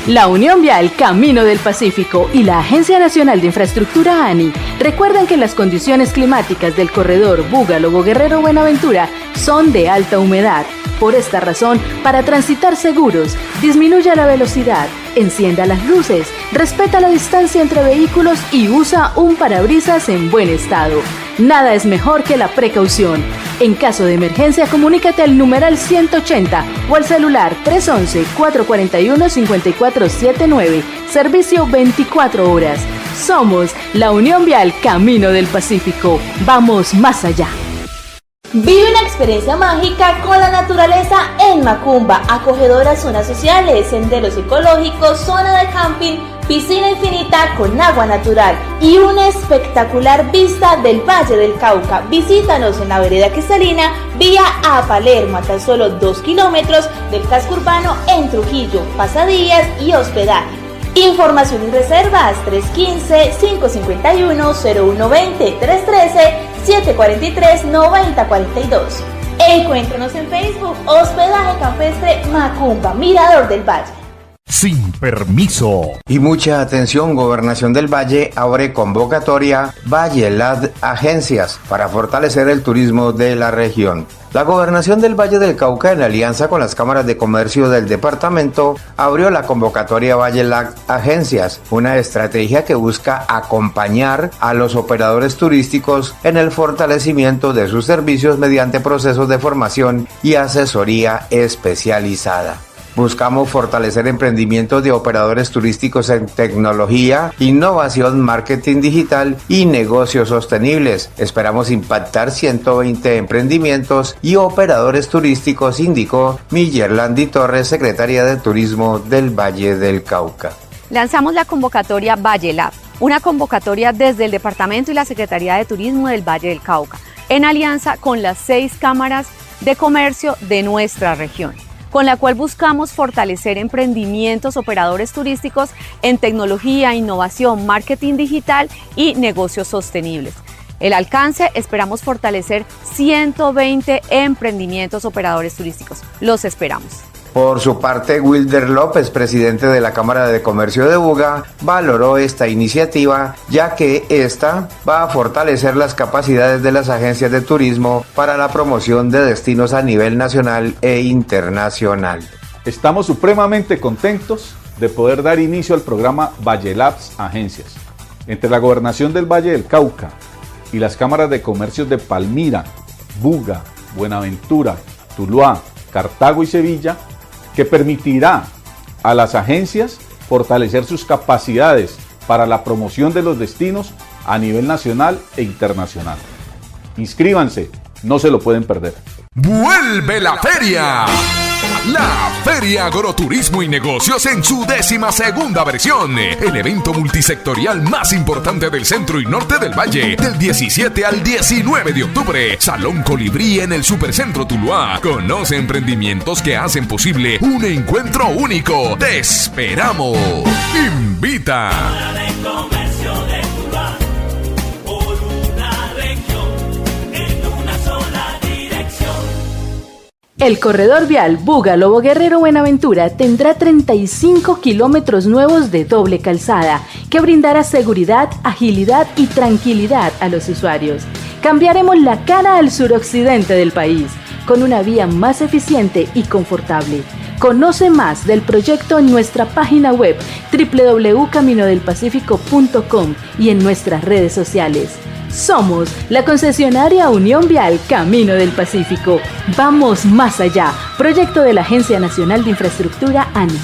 La Unión Vial Camino del Pacífico y la Agencia Nacional de Infraestructura ANI recuerdan que las condiciones climáticas del corredor Buga-Lobo Guerrero-Buenaventura son de alta humedad. Por esta razón, para transitar seguros, disminuya la velocidad, encienda las luces, respeta la distancia entre vehículos y usa un parabrisas en buen estado. Nada es mejor que la precaución. En caso de emergencia, comunícate al numeral 180 o al celular 311-441-5479. Servicio 24 horas. Somos la Unión Vial Camino del Pacífico. Vamos más allá. Vive una experiencia mágica con la naturaleza en Macumba, acogedoras zonas sociales, senderos ecológicos, zona de camping, piscina infinita con agua natural y una espectacular vista del Valle del Cauca. Visítanos en la vereda Cristalina, vía a Palermo, a tan solo 2 kilómetros del casco urbano en Trujillo, pasadías y hospedaje. Información y reservas 315-551-0120, 313-743-9042. Encuéntrenos en Facebook, Hospedaje Campestre Macumba, Mirador del Valle. Sin permiso. Y mucha atención, Gobernación del Valle abre convocatoria ValleLab Agencias para fortalecer el turismo de la región. La Gobernación del Valle del Cauca, en alianza con las cámaras de comercio del departamento, abrió la convocatoria ValleLab Agencias, una estrategia que busca acompañar a los operadores turísticos en el fortalecimiento de sus servicios mediante procesos de formación y asesoría especializada. Buscamos fortalecer emprendimientos de operadores turísticos en tecnología, innovación, marketing digital y negocios sostenibles. Esperamos impactar 120 emprendimientos y operadores turísticos, indicó Millerlandi Torres, secretaria de Turismo del Valle del Cauca. Lanzamos la convocatoria ValleLab, una convocatoria desde el Departamento y la Secretaría de Turismo del Valle del Cauca, en alianza con las 6 cámaras de comercio de nuestra región, con la cual buscamos fortalecer emprendimientos, operadores turísticos en tecnología, innovación, marketing digital y negocios sostenibles. El alcance, esperamos fortalecer 120 emprendimientos, operadores turísticos. Los esperamos. Por su parte, Wilder López, presidente de la Cámara de Comercio de Buga, valoró esta iniciativa, ya que esta va a fortalecer las capacidades de las agencias de turismo para la promoción de destinos a nivel nacional e internacional. Estamos supremamente contentos de poder dar inicio al programa ValleLab Agencias. Entre la Gobernación del Valle del Cauca y las cámaras de comercios de Palmira, Buga, Buenaventura, Tuluá, Cartago y Sevilla, que permitirá a las agencias fortalecer sus capacidades para la promoción de los destinos a nivel nacional e internacional. Inscríbanse, no se lo pueden perder. ¡Vuelve la feria! La Feria Agroturismo y Negocios en su 12ª versión, el evento multisectorial más importante del centro y norte del valle, del 17 al 19 de octubre, Salón Colibrí en el Supercentro Tuluá. Conoce emprendimientos que hacen posible un encuentro único. ¡Te esperamos! ¡Invita! El corredor vial Buga-Lobo Guerrero-Buenaventura tendrá 35 kilómetros nuevos de doble calzada que brindará seguridad, agilidad y tranquilidad a los usuarios. Cambiaremos la cara al suroccidente del país con una vía más eficiente y confortable. Conoce más del proyecto en nuestra página web www.caminodelpacifico.com y en nuestras redes sociales. Somos la concesionaria Unión Vial Camino del Pacífico. Vamos más allá. Proyecto de la Agencia Nacional de Infraestructura, ANI.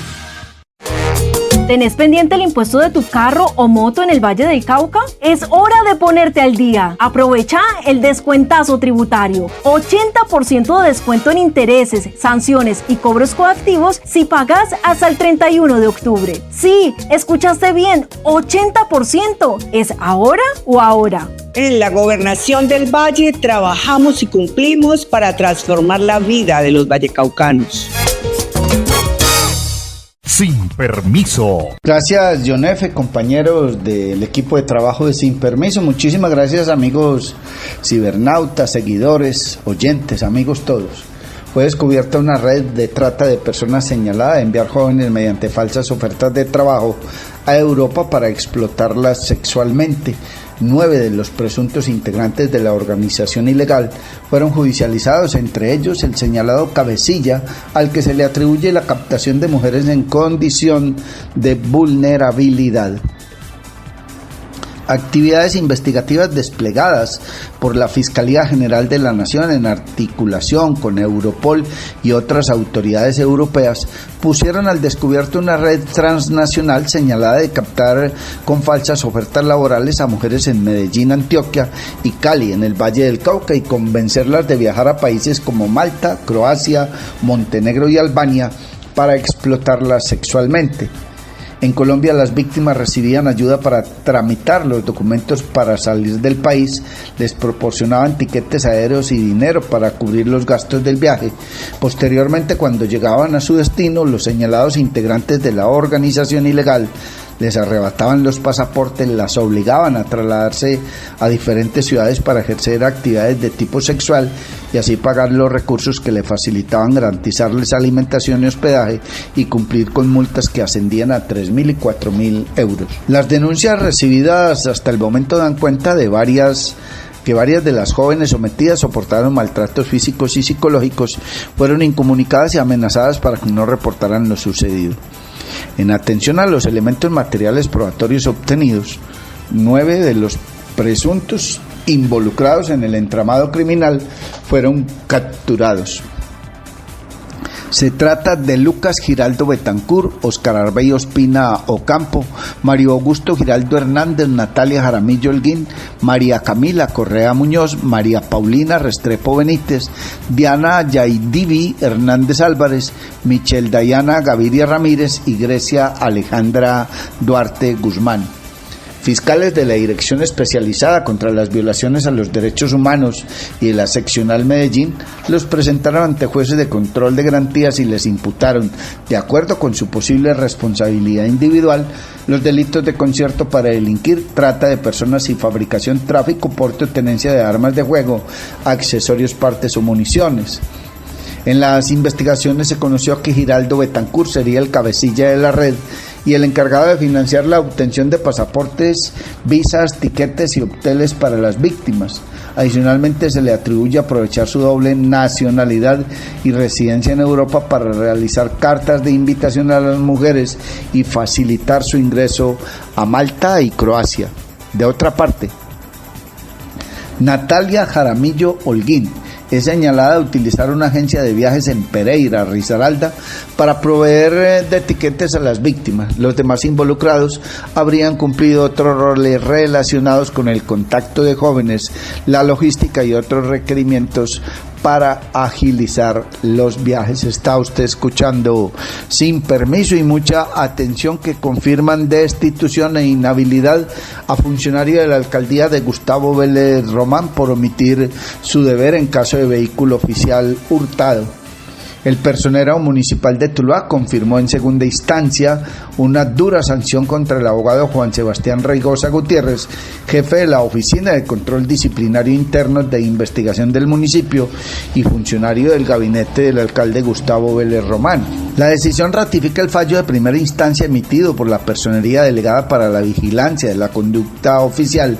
¿Tenés pendiente el impuesto de tu carro o moto en el Valle del Cauca? Es hora de ponerte al día. Aprovecha el descuentazo tributario. 80% de descuento en intereses, sanciones y cobros coactivos si pagas hasta el 31 de octubre. Sí, escuchaste bien, 80%. ¿Es ahora o ahora? En la Gobernación del Valle trabajamos y cumplimos para transformar la vida de los vallecaucanos. Sin permiso. Gracias, John F., compañeros del equipo de trabajo de Sin Permiso. Muchísimas gracias, amigos cibernautas, seguidores, oyentes, amigos todos. Fue descubierta una red de trata de personas señalada de enviar jóvenes mediante falsas ofertas de trabajo a Europa para explotarlas sexualmente. 9 de los presuntos integrantes de la organización ilegal fueron judicializados, entre ellos el señalado cabecilla, al que se le atribuye la captación de mujeres en condición de vulnerabilidad. Actividades investigativas desplegadas por la Fiscalía General de la Nación en articulación con Europol y otras autoridades europeas pusieron al descubierto una red transnacional señalada de captar con falsas ofertas laborales a mujeres en Medellín, Antioquia y Cali, en el Valle del Cauca, y convencerlas de viajar a países como Malta, Croacia, Montenegro y Albania para explotarlas sexualmente. En Colombia, las víctimas recibían ayuda para tramitar los documentos para salir del país, les proporcionaban tiquetes aéreos y dinero para cubrir los gastos del viaje. Posteriormente, cuando llegaban a su destino, los señalados integrantes de la organización ilegal les arrebataban los pasaportes, las obligaban a trasladarse a diferentes ciudades para ejercer actividades de tipo sexual y así pagar los recursos que le facilitaban garantizarles alimentación y hospedaje y cumplir con multas que ascendían a 3.000 y 4.000 euros. Las denuncias recibidas hasta el momento dan cuenta de varias de las jóvenes sometidas soportaron maltratos físicos y psicológicos, fueron incomunicadas y amenazadas para que no reportaran lo sucedido. En atención a los elementos materiales probatorios obtenidos, 9 de los presuntos involucrados en el entramado criminal fueron capturados. Se trata de Lucas Giraldo Betancur, Oscar Arbey Ospina Ocampo, Mario Augusto Giraldo Hernández, Natalia Jaramillo Holguín, María Camila Correa Muñoz, María Paulina Restrepo Benítez, Diana Yaidivi Hernández Álvarez, Michelle Dayana Gaviria Ramírez y Grecia Alejandra Duarte Guzmán. Fiscales de la Dirección Especializada contra las Violaciones a los Derechos Humanos y de la Seccional Medellín los presentaron ante jueces de control de garantías y les imputaron, de acuerdo con su posible responsabilidad individual, los delitos de concierto para delinquir, trata de personas y fabricación, tráfico, porte o tenencia de armas de fuego, accesorios, partes o municiones. En las investigaciones se conoció que Giraldo Betancur sería el cabecilla de la red y el encargado de financiar la obtención de pasaportes, visas, tiquetes y hoteles para las víctimas. Adicionalmente, se le atribuye aprovechar su doble nacionalidad y residencia en Europa para realizar cartas de invitación a las mujeres y facilitar su ingreso a Malta y Croacia. De otra parte, Natalia Jaramillo Holguín es señalada de utilizar una agencia de viajes en Pereira, Risaralda, para proveer de tiquetes a las víctimas. Los demás involucrados habrían cumplido otros roles relacionados con el contacto de jóvenes, la logística y otros requerimientos para agilizar los viajes. Está usted escuchando Sin Permiso, y mucha atención, que confirman destitución e inhabilidad a funcionario de la alcaldía de Gustavo Vélez Román por omitir su deber en caso de vehículo oficial hurtado. El personero municipal de Tuluá confirmó en segunda instancia una dura sanción contra el abogado Juan Sebastián Reigosa Gutiérrez, jefe de la Oficina de Control Disciplinario Interno de Investigación del municipio y funcionario del gabinete del alcalde Gustavo Vélez Román. La decisión ratifica el fallo de primera instancia emitido por la Personería Delegada para la Vigilancia de la Conducta Oficial,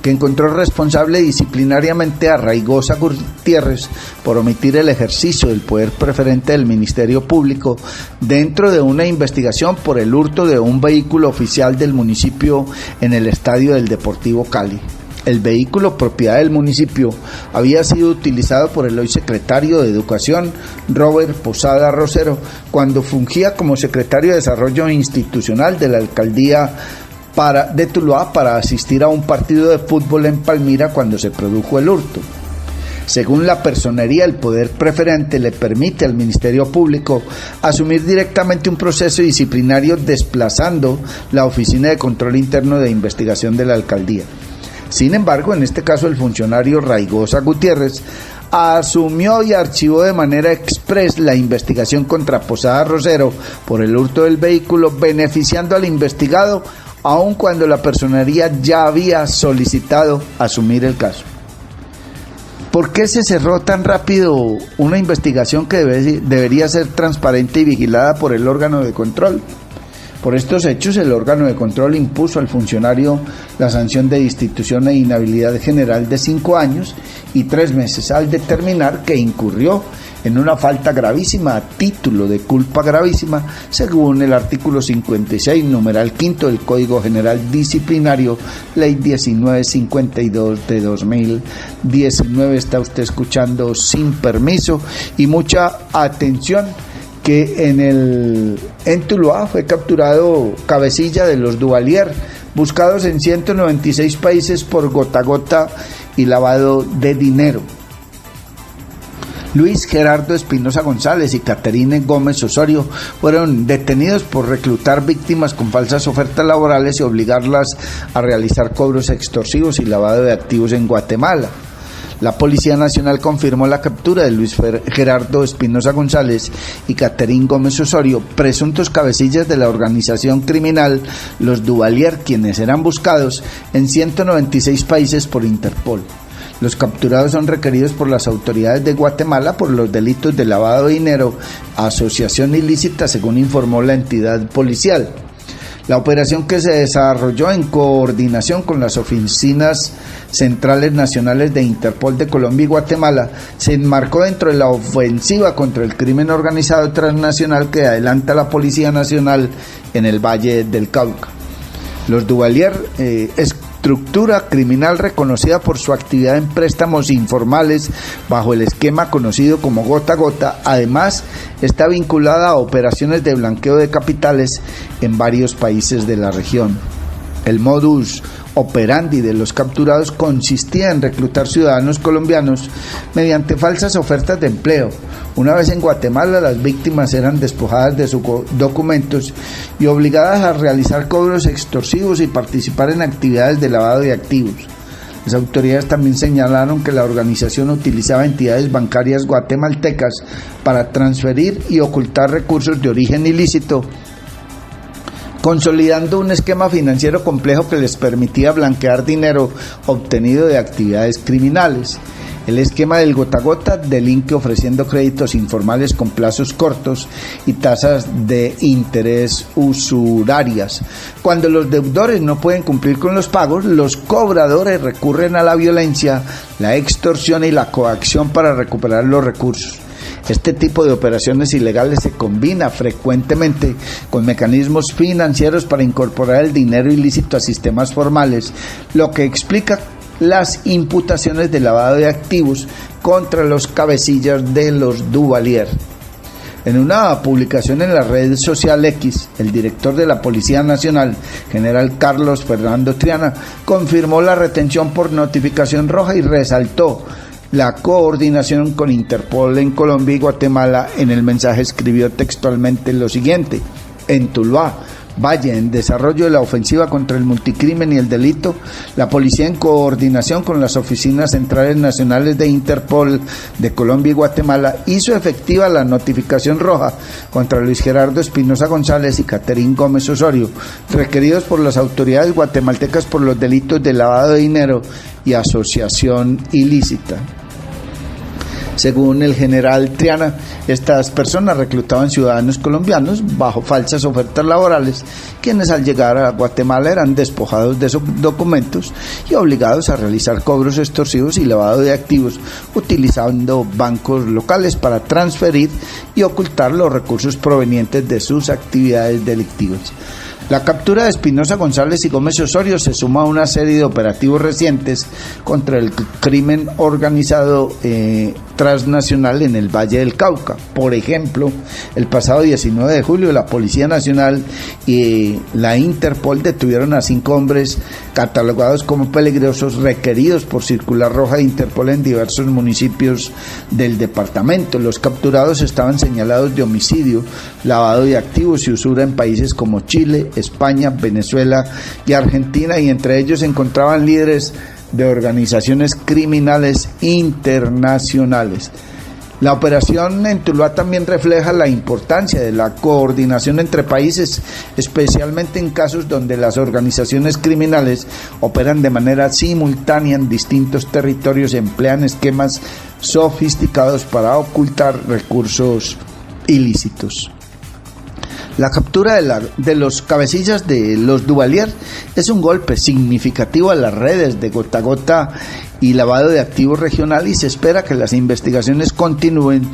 que encontró responsable disciplinariamente a Reigosa Gutiérrez por omitir el ejercicio del poder preferente del Ministerio Público dentro de una investigación por el hurto de un vehículo oficial del municipio en el estadio del Deportivo Cali. El vehículo, propiedad del municipio, había sido utilizado por el hoy secretario de Educación, Robert Posada Rosero, cuando fungía como secretario de Desarrollo Institucional de la alcaldía de Tuluá para asistir a un partido de fútbol en Palmira cuando se produjo el hurto. Según la personería, el poder preferente le permite al Ministerio Público asumir directamente un proceso disciplinario desplazando la Oficina de Control Interno de Investigación de la Alcaldía. Sin embargo, en este caso, el funcionario Reigosa Gutiérrez asumió y archivó de manera express la investigación contra Posada Rosero por el hurto del vehículo, beneficiando al investigado, aun cuando la personería ya había solicitado asumir el caso. ¿Por qué se cerró tan rápido una investigación que debería ser transparente y vigilada por el órgano de control? Por estos hechos, el órgano de control impuso al funcionario la sanción de destitución e inhabilidad general de 5 años y 3 meses, al determinar que incurrió en una falta gravísima a título de culpa gravísima, según el artículo 56, numeral 5 del Código General Disciplinario, Ley 1952 de 2019. Está usted escuchando Sin Permiso, y mucha atención que en Tuluá fue capturado cabecilla de los Duvalier, buscados en 196 países por gota a gota y lavado de dinero. Luis Gerardo Espinosa González y Caterine Gómez Osorio fueron detenidos por reclutar víctimas con falsas ofertas laborales y obligarlas a realizar cobros extorsivos y lavado de activos en Guatemala. La Policía Nacional confirmó la captura de Luis Gerardo Espinosa González y Caterine Gómez Osorio, presuntos cabecillas de la organización criminal Los Duvalier, quienes eran buscados en 196 países por Interpol. Los capturados son requeridos por las autoridades de Guatemala por los delitos de lavado de dinero, asociación ilícita, según informó la entidad policial. La operación, que se desarrolló en coordinación con las oficinas centrales nacionales de Interpol de Colombia y Guatemala, se enmarcó dentro de la ofensiva contra el crimen organizado transnacional que adelanta la Policía Nacional en el Valle del Cauca. Los Duvalier, estructura criminal reconocida por su actividad en préstamos informales bajo el esquema conocido como gota a gota, además está vinculada a operaciones de blanqueo de capitales en varios países de la región. El modus operandi de los capturados consistía en reclutar ciudadanos colombianos mediante falsas ofertas de empleo. Una vez en Guatemala, las víctimas eran despojadas de sus documentos y obligadas a realizar cobros extorsivos y participar en actividades de lavado de activos. Las autoridades también señalaron que la organización utilizaba entidades bancarias guatemaltecas para transferir y ocultar recursos de origen ilícito, consolidando un esquema financiero complejo que les permitía blanquear dinero obtenido de actividades criminales. El esquema del gota a gota delinque ofreciendo créditos informales con plazos cortos y tasas de interés usurarias. Cuando los deudores no pueden cumplir con los pagos, los cobradores recurren a la violencia, la extorsión y la coacción para recuperar los recursos. Este tipo de operaciones ilegales se combina frecuentemente con mecanismos financieros para incorporar el dinero ilícito a sistemas formales, lo que explica las imputaciones de lavado de activos contra los cabecillas de los Duvalier. En una publicación en la red social X, el director de la Policía Nacional, general Carlos Fernando Triana, confirmó la retención por notificación roja y resaltó la coordinación con Interpol en Colombia y Guatemala. En el mensaje escribió textualmente lo siguiente: en Tuluá, Valle, en desarrollo de la ofensiva contra el multicrimen y el delito, la policía, en coordinación con las oficinas centrales nacionales de Interpol de Colombia y Guatemala, hizo efectiva la notificación roja contra Luis Gerardo Espinosa González y Caterine Gómez Osorio, requeridos por las autoridades guatemaltecas por los delitos de lavado de dinero y asociación ilícita. Según el general Triana, estas personas reclutaban ciudadanos colombianos bajo falsas ofertas laborales, quienes al llegar a Guatemala eran despojados de sus documentos y obligados a realizar cobros extorsivos y lavado de activos, utilizando bancos locales para transferir y ocultar los recursos provenientes de sus actividades delictivas. La captura de Espinosa González y Gómez Osorio se suma a una serie de operativos recientes contra el crimen organizado transnacional en el Valle del Cauca. Por ejemplo, el pasado 19 de julio la Policía Nacional y la Interpol detuvieron a 5 hombres catalogados como peligrosos, requeridos por circular roja de Interpol en diversos municipios del departamento. Los capturados estaban señalados de homicidio, lavado de activos y usura en países como Chile, España, Venezuela y Argentina, y entre ellos se encontraban líderes de organizaciones criminales internacionales. La operación en Tuluá también refleja la importancia de la coordinación entre países, especialmente en casos donde las organizaciones criminales operan de manera simultánea en distintos territorios y emplean esquemas sofisticados para ocultar recursos ilícitos. La captura de los cabecillas de los Duvalier es un golpe significativo a las redes de gota a gota y lavado de activos regional, y se espera que las investigaciones continúen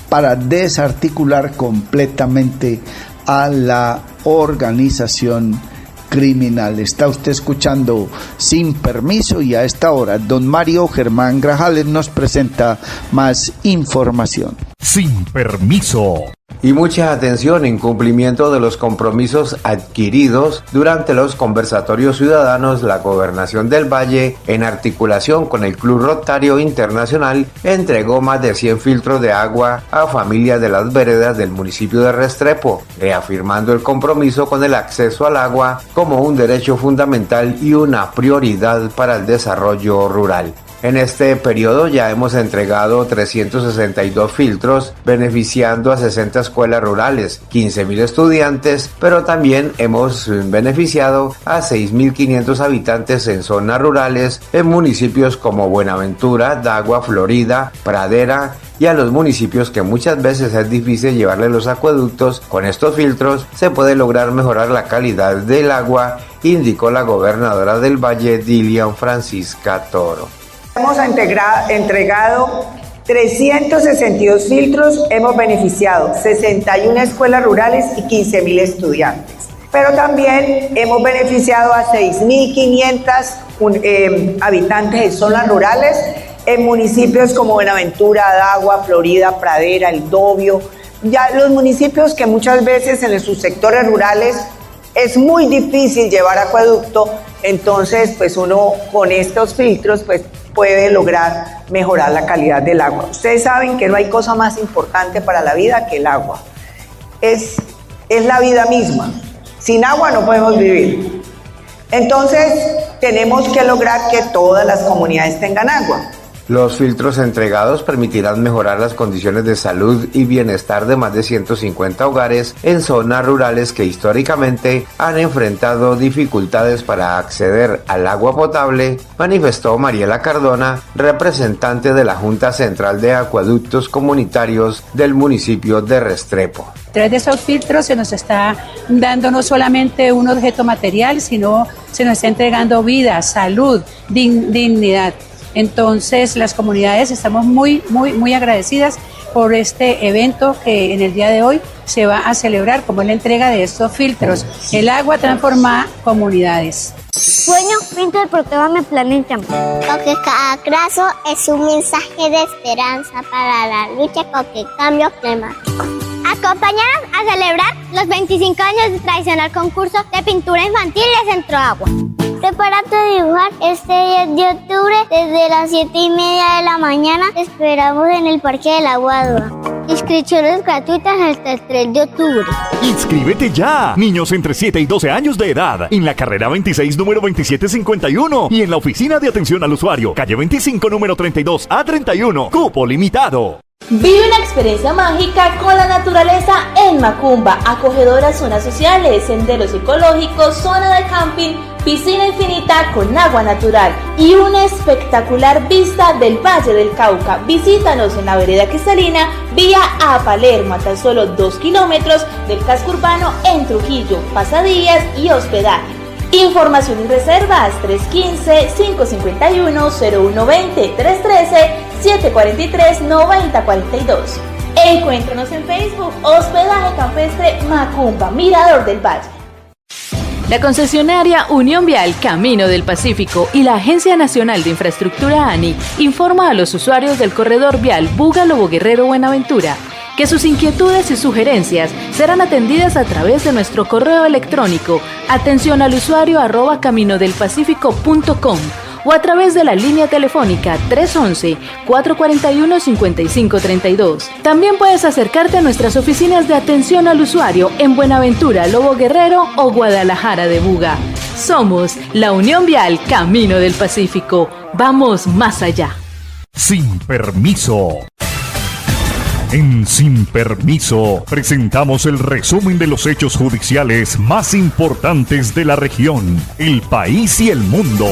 para desarticular completamente a la organización criminal. Está usted escuchando Sin Permiso y a esta hora don Mario Germán Grajales nos presenta más información. Sin Permiso. Y mucha atención en cumplimiento de los compromisos adquiridos durante los conversatorios ciudadanos. La Gobernación del Valle, en articulación con el Club Rotario Internacional, entregó más de 100 filtros de agua a familias de las veredas del municipio de Restrepo, reafirmando el compromiso con el acceso al agua como un derecho fundamental y una prioridad para el desarrollo rural. En este periodo ya hemos entregado 362 filtros, beneficiando a 60 escuelas rurales, 15.000 estudiantes, pero también hemos beneficiado a 6.500 habitantes en zonas rurales, en municipios como Buenaventura, Dagua, Florida, Pradera, y a los municipios que muchas veces es difícil llevarle los acueductos. Con estos filtros se puede lograr mejorar la calidad del agua, indicó la gobernadora del Valle, Dilian Francisca Toro. Hemos entregado 362 filtros, hemos beneficiado 61 escuelas rurales y 15.000 estudiantes. Pero también hemos beneficiado a 6.500 habitantes de zonas rurales en municipios como Buenaventura, Dagua, Florida, Pradera, El Dobio. Ya los municipios que muchas veces en sus sectores rurales es muy difícil llevar acueducto, entonces pues uno con estos filtros pues puede lograr mejorar la calidad del agua. Ustedes saben que no hay cosa más importante para la vida que el agua. Es la vida misma. Sin agua no podemos vivir. Entonces tenemos que lograr que todas las comunidades tengan agua. Los filtros entregados permitirán mejorar las condiciones de salud y bienestar de más de 150 hogares en zonas rurales que históricamente han enfrentado dificultades para acceder al agua potable, manifestó Mariela Cardona, representante de la Junta Central de Acueductos Comunitarios del municipio de Restrepo. A través de esos filtros se nos está dando no solamente un objeto material, sino se nos está entregando vida, salud, dignidad. Entonces las comunidades estamos muy agradecidas por este evento que en el día de hoy se va a celebrar, como es la entrega de estos filtros. El agua transforma comunidades. Sueño, pinto el protégame planeta. Porque cada graso es un mensaje de esperanza para la lucha contra el cambio climático. Acompáñanos a celebrar los 25 años del tradicional concurso de pintura infantil de Centro Agua. Prepárate a dibujar este 10 de octubre desde las 7:30 de la mañana. Te esperamos en el Parque del Agua. Inscripciones gratuitas hasta el 3 de octubre. ¡Inscríbete ya! Niños entre 7 y 12 años de edad, en la carrera 26, número 2751, y en la oficina de atención al usuario, calle 25, número 32 a 31, cupo limitado. Vive una experiencia mágica con la naturaleza en Macumba, acogedoras zonas sociales, senderos ecológicos, zona de camping, piscina infinita con agua natural y una espectacular vista del Valle del Cauca. Visítanos en la vereda Cristalina, vía a Palermo, a tan solo 2 kilómetros del casco urbano en Trujillo, pasadías y hospedaje. Información y reservas 315-551-0120, 313-743-9042. Encuéntranos en Facebook, Hospedaje Campestre Macumba, Mirador del Valle. La concesionaria Unión Vial Camino del Pacífico y la Agencia Nacional de Infraestructura ANI informa a los usuarios del corredor vial Buga-Lobo Guerrero-Buenaventura que sus inquietudes y sugerencias serán atendidas a través de nuestro correo electrónico atencionalusuario@caminodelpacifico.com o a través de la línea telefónica 311-441-5532. También puedes acercarte a nuestras oficinas de atención al usuario en Buenaventura, Lobo Guerrero o Guadalajara de Buga. Somos la Unión Vial Camino del Pacífico. Vamos más allá. Sin Permiso. En Sin Permiso presentamos el resumen de los hechos judiciales más importantes de la región, el país y el mundo.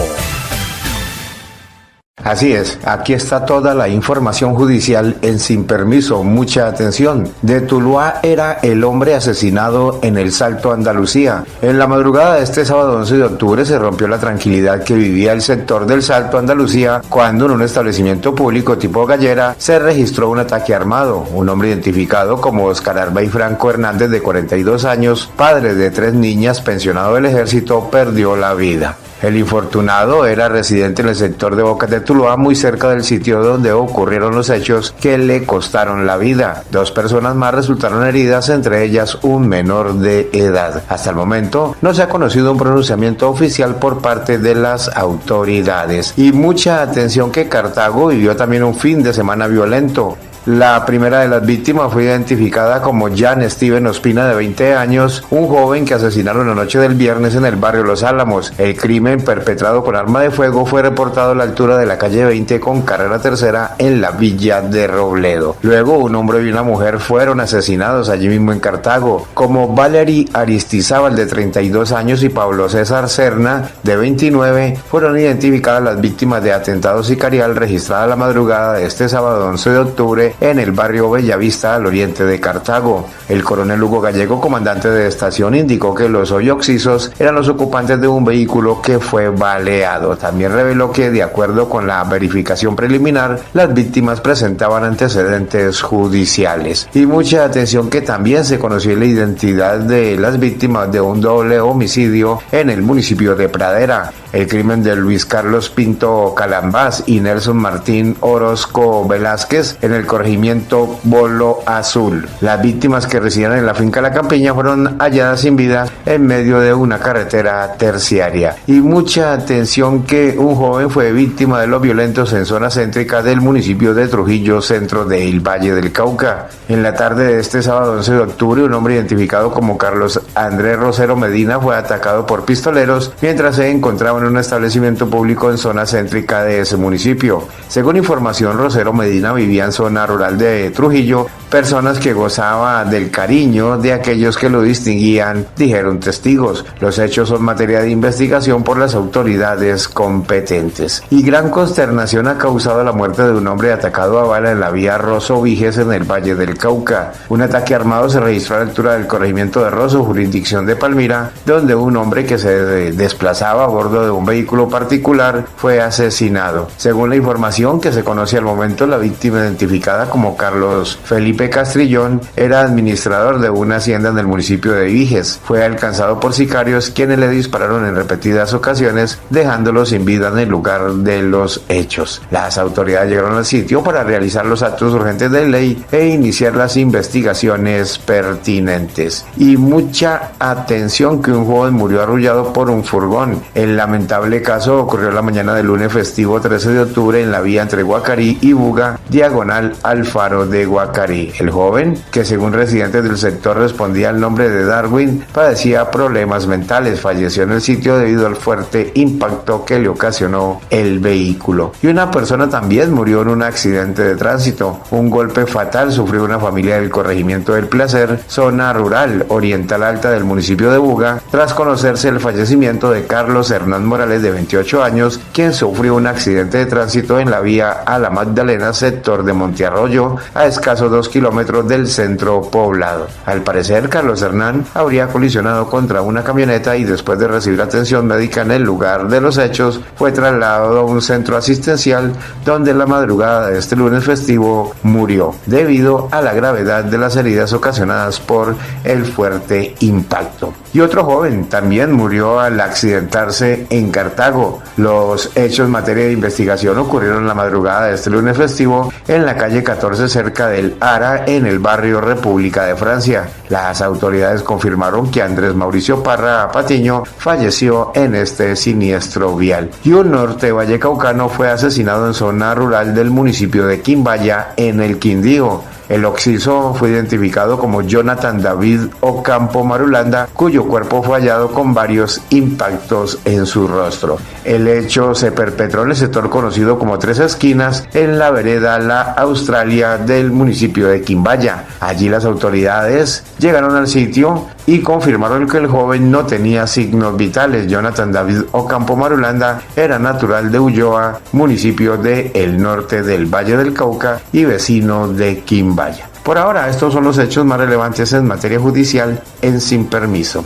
Así es, aquí está toda la información judicial en Sin Permiso. Mucha atención. De Tuluá era el hombre asesinado en el Salto, Andalucía. En la madrugada de este sábado 11 de octubre se rompió la tranquilidad que vivía el sector del Salto, Andalucía, cuando en un establecimiento público tipo gallera se registró un ataque armado. Un hombre identificado como Oscar Arbey Franco Hernández, de 42 años, padre de 3 niñas, pensionado del ejército, perdió la vida. El infortunado era residente en el sector de Bocas de Tuluá, muy cerca del sitio donde ocurrieron los hechos que le costaron la vida. 2 personas más resultaron heridas, entre ellas un menor de edad. Hasta el momento no se ha conocido un pronunciamiento oficial por parte de las autoridades. Y mucha atención que Cartago vivió también un fin de semana violento. La primera de las víctimas fue identificada como Jan Steven Ospina, de 20 años, un joven que asesinaron la noche del viernes en el barrio Los Álamos. El crimen, perpetrado con arma de fuego, fue reportado a la altura de la calle 20 con carrera tercera en la villa de Robledo. Luego, un hombre y una mujer fueron asesinados allí mismo en Cartago, como Valery Aristizábal, de 32 años, y Pablo César Serna, de 29, fueron identificadas las víctimas de atentado sicarial registrada la madrugada de este sábado 11 de octubre en el barrio Bellavista, al oriente de Cartago. El coronel Hugo Gallego, comandante de estación, indicó que los hoy occisos eran los ocupantes de un vehículo que fue baleado. También reveló que, de acuerdo con la verificación preliminar, las víctimas presentaban antecedentes judiciales. Y mucha atención que también se conoció la identidad de las víctimas de un doble homicidio en el municipio de Pradera. El crimen de Luis Carlos Pinto Calambás y Nelson Martín Orozco Velázquez en el corregimiento Bolo Azul. Las víctimas, que residían en la finca La Campiña, fueron halladas sin vida en medio de una carretera terciaria. Y mucha atención que un joven fue víctima de los violentos en zona céntrica del municipio de Trujillo, centro del Valle del Cauca. En la tarde de este sábado 11 de octubre, un hombre identificado como Carlos Andrés Rosero Medina fue atacado por pistoleros mientras se encontraba en un establecimiento público en zona céntrica de ese municipio. Según información, Rosero Medina vivía en zona rural de Trujillo. Personas que gozaban del cariño de aquellos que lo distinguían, dijeron testigos. Los hechos son materia de investigación por las autoridades competentes. Y gran consternación ha causado la muerte de un hombre atacado a bala en la vía Rosso-Viges, en el Valle del Cauca. Un ataque armado se registró a la altura del corregimiento de Rosso, jurisdicción de Palmira, donde un hombre que se desplazaba a bordo de un vehículo particular fue asesinado. Según la información que se conoce al momento, la víctima, identificada como Carlos Felipe Castrillón, era administrador de una hacienda en el municipio de Viges. Fue alcanzado por sicarios, quienes le dispararon en repetidas ocasiones, dejándolo sin vida en el lugar de los hechos. Las autoridades llegaron al sitio para realizar los actos urgentes de ley e iniciar las investigaciones pertinentes. Y mucha atención que un joven murió arrullado por un furgón. El lamentable caso ocurrió la mañana del lunes festivo 13 de octubre en la vía entre Guacarí y Buga, diagonal al faro de Guacarí. El joven, que según residentes del sector respondía al nombre de Darwin, padecía problemas mentales. Falleció en el sitio debido al fuerte impacto que le ocasionó el vehículo. Y una persona también murió en un accidente de tránsito. Un golpe fatal sufrió una familia del corregimiento del Placer, zona rural oriental alta del municipio de Buga, tras conocerse el fallecimiento de Carlos Hernán Morales, de 28 años, quien sufrió un accidente de tránsito en la vía a La Magdalena, sector de Montearroyo, a escasos 2 kilómetros del centro poblado. Al parecer, Carlos Hernán habría colisionado contra una camioneta y, después de recibir atención médica en el lugar de los hechos, fue trasladado a un centro asistencial, donde en la madrugada de este lunes festivo murió debido a la gravedad de las heridas ocasionadas por el fuerte impacto. Y otro joven también murió al accidentarse en Cartago. Los hechos en materia de investigación ocurrieron la madrugada de este lunes festivo en la calle 14, cerca del Ara, en el barrio República de Francia. Las autoridades confirmaron que Andrés Mauricio Parra Patiño falleció en este siniestro vial. Y un norte vallecaucano fue asesinado en zona rural del municipio de Quimbaya, en el Quindío. El occiso fue identificado como Jonathan David Ocampo Marulanda, cuyo cuerpo fue hallado con varios impactos en su rostro. El hecho se perpetró en el sector conocido como Tres Esquinas, en la vereda La Australia del municipio de Quimbaya. Allí las autoridades llegaron al sitio y confirmaron que el joven no tenía signos vitales. Jonathan David Ocampo Marulanda era natural de Ulloa, municipio del norte del Valle del Cauca y vecino de Quimbaya. Por ahora, estos son los hechos más relevantes en materia judicial en Sin Permiso.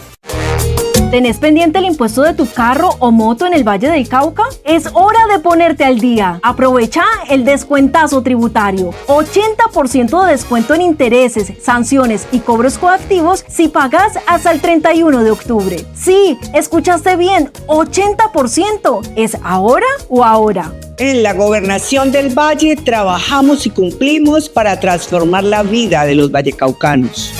¿Tenés pendiente el impuesto de tu carro o moto en el Valle del Cauca? Es hora de ponerte al día. Aprovecha el descuentazo tributario. 80% de descuento en intereses, sanciones y cobros coactivos si pagas hasta el 31 de octubre. Sí, escuchaste bien, 80%. ¿Es ahora o ahora? En la Gobernación del Valle trabajamos y cumplimos para transformar la vida de los vallecaucanos.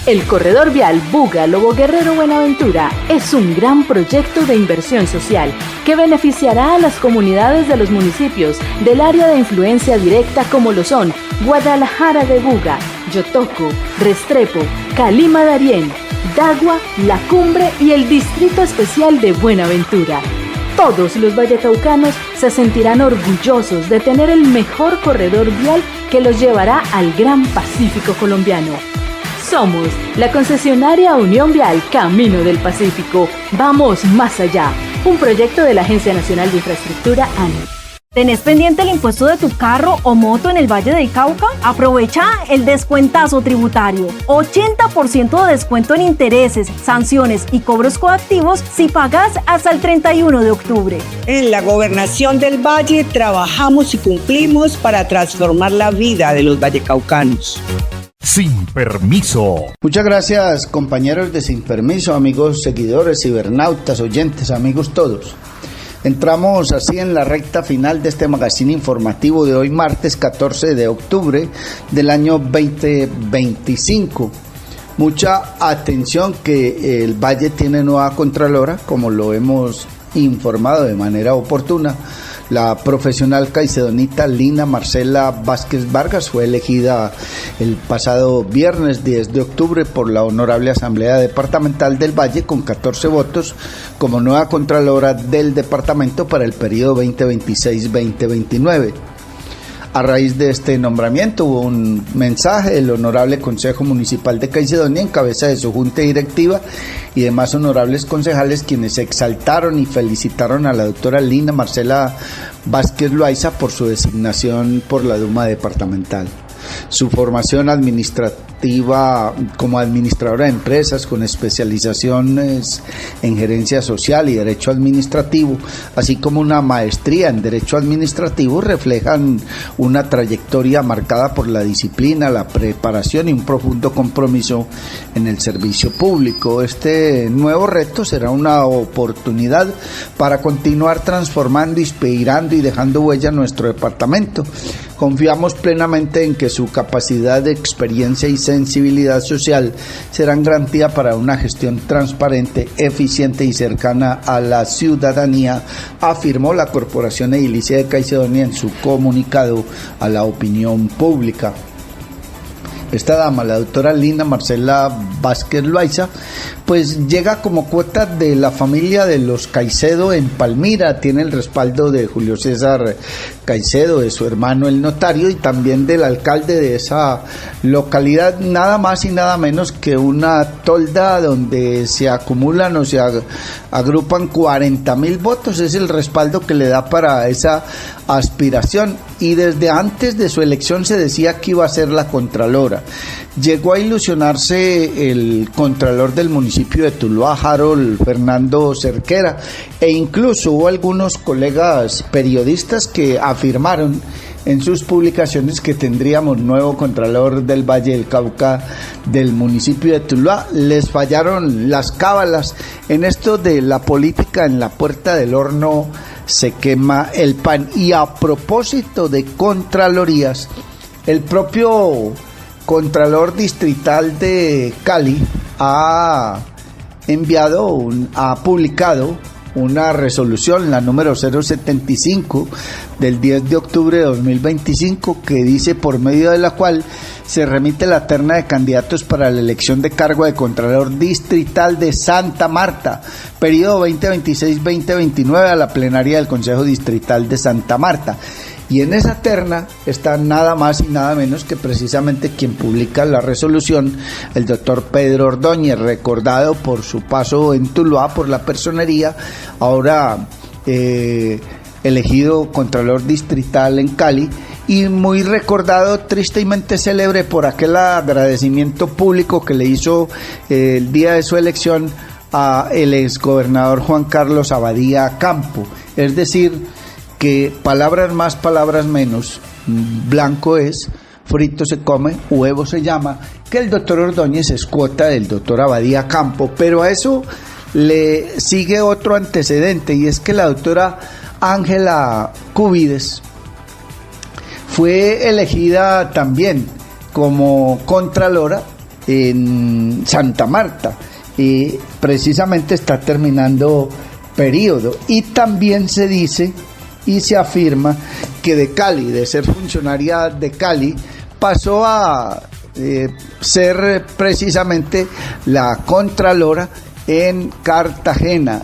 El corredor vial Buga-Lobo Guerrero-Buenaventura es un gran proyecto de inversión social que beneficiará a las comunidades de los municipios del área de influencia directa como lo son Guadalajara de Buga, Yotoco, Restrepo, Calima Darién, Dagua, La Cumbre y el Distrito Especial de Buenaventura. Todos los vallecaucanos se sentirán orgullosos de tener el mejor corredor vial que los llevará al Gran Pacífico colombiano. Somos la concesionaria Unión Vial Camino del Pacífico. Vamos más allá. Un proyecto de la Agencia Nacional de Infraestructura, ANI. ¿Tenés pendiente el impuesto de tu carro o moto en el Valle del Cauca? Aprovecha el descuentazo tributario. 80% de descuento en intereses, sanciones y cobros coactivos si pagas hasta el 31 de octubre. En la Gobernación del Valle trabajamos y cumplimos para transformar la vida de los vallecaucanos. Sin Permiso. Muchas gracias, compañeros de Sin Permiso, amigos seguidores, cibernautas, oyentes, amigos todos. Entramos así en la recta final de este magazine informativo de hoy, martes 14 de octubre del año 2025. Mucha atención que el Valle tiene nueva Contralora, como lo hemos informado de manera oportuna. La profesional caicedonita Lina Marcela Vázquez Vargas fue elegida el pasado viernes 10 de octubre por la Honorable Asamblea Departamental del Valle con 14 votos como nueva Contralora del departamento para el periodo 2026-2029. A raíz de este nombramiento hubo un mensaje del Honorable Consejo Municipal de Caicedonia en cabeza de su junta directiva y demás honorables concejales, quienes exaltaron y felicitaron a la doctora Lina Marcela Vázquez Loaiza por su designación por la Duma departamental. Su formación administrativa como administradora de empresas con especializaciones en gerencia social y derecho administrativo, así como una maestría en derecho administrativo, reflejan una trayectoria marcada por la disciplina, la preparación y un profundo compromiso en el servicio público. Este nuevo reto será una oportunidad para continuar transformando, inspirando y dejando huella en nuestro departamento. Confiamos plenamente en que su capacidad de experiencia y sensibilidad social serán garantía para una gestión transparente, eficiente y cercana a la ciudadanía, afirmó la Corporación Edilicia de Caicedonia en su comunicado a la opinión pública. Esta dama, la doctora Lina Marcela Vázquez Loaiza, pues llega como cuota de la familia de los Caicedo en Palmira, tiene el respaldo de Julio César Caicedo, de su hermano el notario y también del alcalde de esa localidad, nada más y nada menos que una tolda donde se acumulan o se agrupan 40,000 votos, es el respaldo que le da para esa aspiración, y desde antes de su elección se decía que iba a ser la Contralora. Llegó a ilusionarse el Contralor del municipio de Tuluá, Harold Fernando Cerquera, e incluso hubo algunos colegas periodistas que afirmaron en sus publicaciones que tendríamos nuevo Contralor del Valle del Cauca del municipio de Tuluá. Les fallaron las cábalas. En esto de la política, en la puerta del horno se quema el pan. Y a propósito de Contralorías, el propio Contralor Distrital de Cali ha publicado una resolución, la número 075 del 10 de octubre de 2025, que dice, por medio de la cual se remite la terna de candidatos para la elección de cargo de Contralor Distrital de Santa Marta, periodo 2026-2029, a la plenaria del Consejo Distrital de Santa Marta. Y en esa terna está nada más y nada menos que precisamente quien publica la resolución, el doctor Pedro Ordóñez, recordado por su paso en Tuluá por la personería, ahora elegido Contralor Distrital en Cali, y muy recordado, tristemente célebre, por aquel agradecimiento público que le hizo el día de su elección a el exgobernador Juan Carlos Abadía Campo. Es decir, que palabras más, palabras menos, blanco es, frito se come, huevo se llama, que el doctor Ordóñez es cuota del doctor Abadía Campo. Pero a eso le sigue otro antecedente, y es que la doctora Ángela Cubides fue elegida también como contralora en Santa Marta, y precisamente está terminando periodo. Y también se dice y se afirma que de Cali, de ser funcionaria de Cali, pasó a ser precisamente la contralora en Cartagena,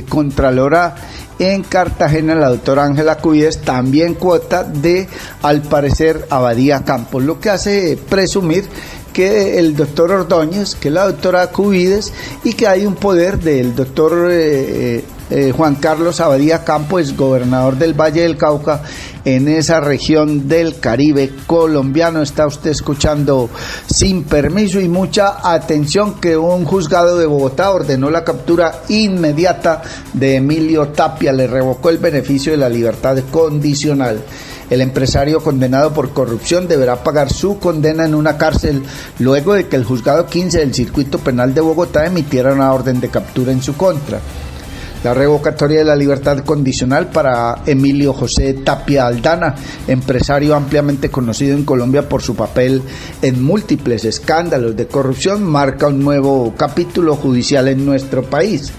contralora en Cartagena, la doctora Ángela Cubides, también cuota de, al parecer, Abadía Campos, lo que hace presumir que el doctor Ordóñez, que la doctora Cubides, y que hay un poder del doctor Juan Carlos Abadía Campos, gobernador del Valle del Cauca, en esa región del Caribe colombiano. Está usted escuchando Sin Permiso, y mucha atención que un juzgado de Bogotá ordenó la captura inmediata de Emilio Tapia, le revocó el beneficio de la libertad condicional. El empresario condenado por corrupción deberá pagar su condena en una cárcel luego de que el juzgado 15 del Circuito Penal de Bogotá emitiera una orden de captura en su contra. La revocatoria de la libertad condicional para Emilio José Tapia Aldana, empresario ampliamente conocido en Colombia por su papel en múltiples escándalos de corrupción, marca un nuevo capítulo judicial en nuestro país.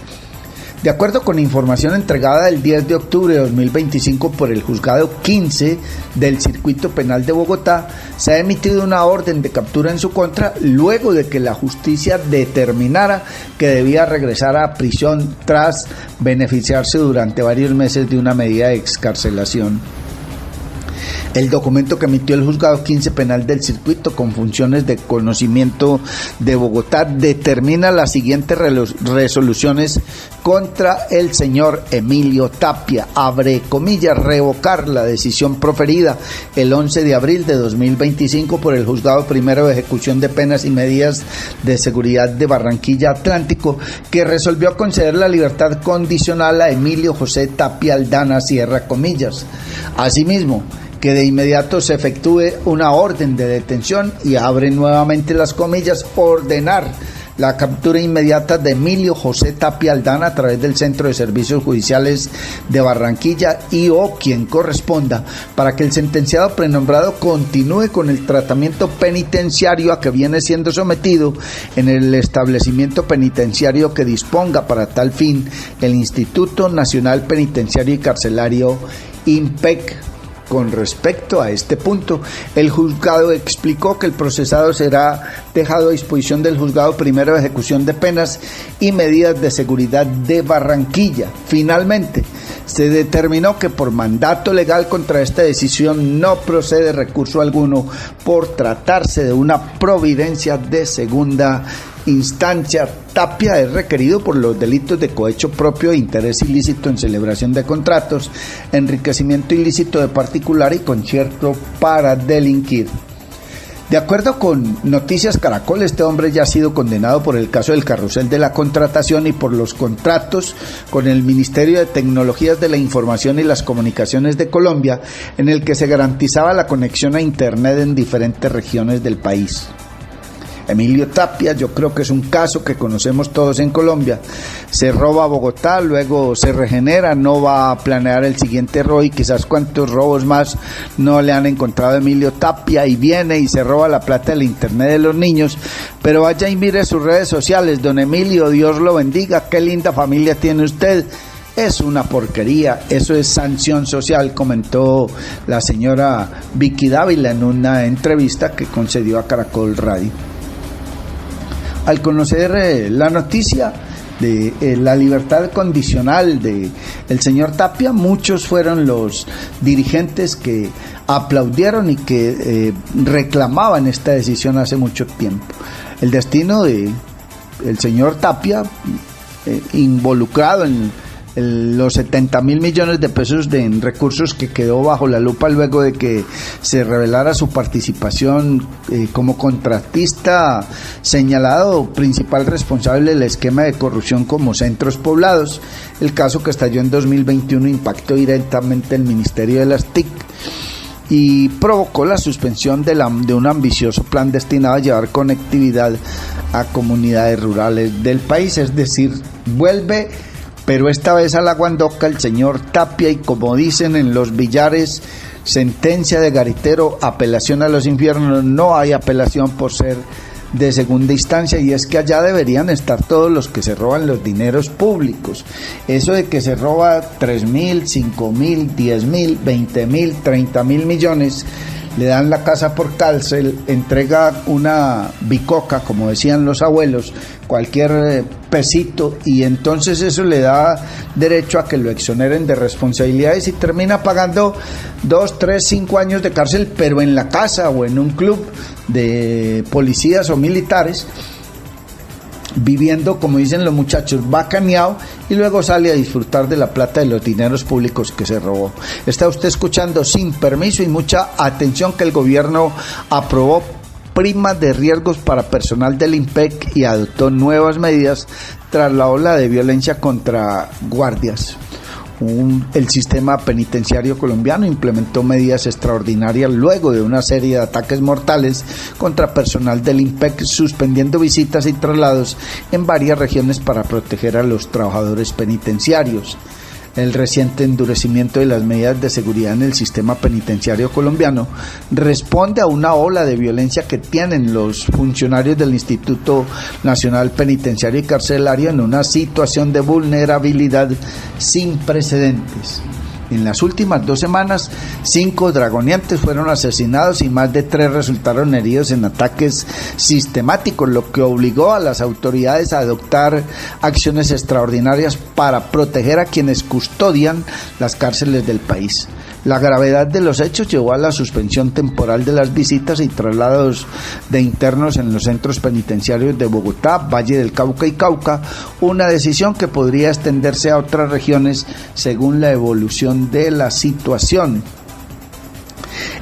De acuerdo con información entregada el 10 de octubre de 2025 por el Juzgado 15 del Circuito Penal de Bogotá, se ha emitido una orden de captura en su contra luego de que la justicia determinara que debía regresar a prisión tras beneficiarse durante varios meses de una medida de excarcelación. El documento que emitió el Juzgado 15 Penal del Circuito, con funciones de conocimiento de Bogotá, determina las siguientes resoluciones contra el señor Emilio Tapia. Abre comillas, revocar la decisión proferida el 11 de abril de 2025 por el Juzgado Primero de Ejecución de Penas y Medidas de Seguridad de Barranquilla Atlántico, que resolvió conceder la libertad condicional a Emilio José Tapia Aldana, cierra comillas. Asimismo, que de inmediato se efectúe una orden de detención, y abre nuevamente las comillas, ordenar la captura inmediata de Emilio José Tapia Aldana a través del Centro de Servicios Judiciales de Barranquilla y o quien corresponda, para que el sentenciado prenombrado continúe con el tratamiento penitenciario a que viene siendo sometido en el establecimiento penitenciario que disponga para tal fin el Instituto Nacional Penitenciario y Carcelario, INPEC. Con respecto a este punto, el juzgado explicó que el procesado será dejado a disposición del Juzgado Primero de Ejecución de Penas y Medidas de Seguridad de Barranquilla. Finalmente, se determinó que por mandato legal contra esta decisión no procede recurso alguno por tratarse de una providencia de segunda instancia. Tapia es requerido por los delitos de cohecho propio, interés ilícito en celebración de contratos, enriquecimiento ilícito de particular y concierto para delinquir. De acuerdo con Noticias Caracol, este hombre ya ha sido condenado por el caso del carrusel de la contratación y por los contratos con el Ministerio de Tecnologías de la Información y las Comunicaciones de Colombia, en el que se garantizaba la conexión a Internet en diferentes regiones del país. Emilio Tapia, yo creo que es un caso que conocemos todos en Colombia. Se roba Bogotá, luego se regenera, no va a planear el siguiente robo, y quizás cuántos robos más no le han encontrado a Emilio Tapia, y viene y se roba la plata del internet de los niños. Pero vaya y mire sus redes sociales. Don Emilio, Dios lo bendiga, qué linda familia tiene usted. Es una porquería, eso es sanción social, comentó la señora Vicky Dávila en una entrevista que concedió a Caracol Radio. Al conocer la noticia, de la libertad condicional de el señor Tapia, muchos fueron los dirigentes que aplaudieron y que reclamaban esta decisión hace mucho tiempo. El destino de el señor Tapia, involucrado en los 70.000 millones de pesos en recursos que quedó bajo la lupa luego de que se revelara su participación como contratista señalado principal responsable del esquema de corrupción como Centros Poblados. El caso que estalló en 2021 impactó directamente el Ministerio de las TIC y provocó la suspensión de un ambicioso plan destinado a llevar conectividad a comunidades rurales del país. Es decir, vuelve, pero esta vez a la guandoca el señor Tapia, y como dicen en los billares, sentencia de garitero, apelación a los infiernos. No hay apelación por ser de segunda instancia, y es que allá deberían estar todos los que se roban los dineros públicos. Eso de que se roba 3.000, 5.000, 10.000, 20.000, 30.000 millones, le dan la casa por cárcel, entrega una bicoca, como decían los abuelos, cualquier pesito, y entonces eso le da derecho a que lo exoneren de responsabilidades y termina pagando 2, 3, 5 años de cárcel, pero en la casa o en un club de policías o militares, viviendo, como dicen los muchachos, bacaneado, y luego sale a disfrutar de la plata de los dineros públicos que se robó. Está usted escuchando Sin Permiso, y mucha atención que el gobierno aprobó primas de riesgos para personal del IMPEC y adoptó nuevas medidas tras la ola de violencia contra guardias. El sistema penitenciario colombiano implementó medidas extraordinarias luego de una serie de ataques mortales contra personal del IMPEC, suspendiendo visitas y traslados en varias regiones para proteger a los trabajadores penitenciarios. El reciente endurecimiento de las medidas de seguridad en el sistema penitenciario colombiano responde a una ola de violencia que tienen los funcionarios del Instituto Nacional Penitenciario y Carcelario en una situación de vulnerabilidad sin precedentes. En las últimas 2 semanas, 5 dragoniantes fueron asesinados y más de 3 resultaron heridos en ataques sistemáticos, lo que obligó a las autoridades a adoptar acciones extraordinarias para proteger a quienes custodian las cárceles del país. La gravedad de los hechos llevó a la suspensión temporal de las visitas y traslados de internos en los centros penitenciarios de Bogotá, Valle del Cauca y Cauca, una decisión que podría extenderse a otras regiones según la evolución de la situación.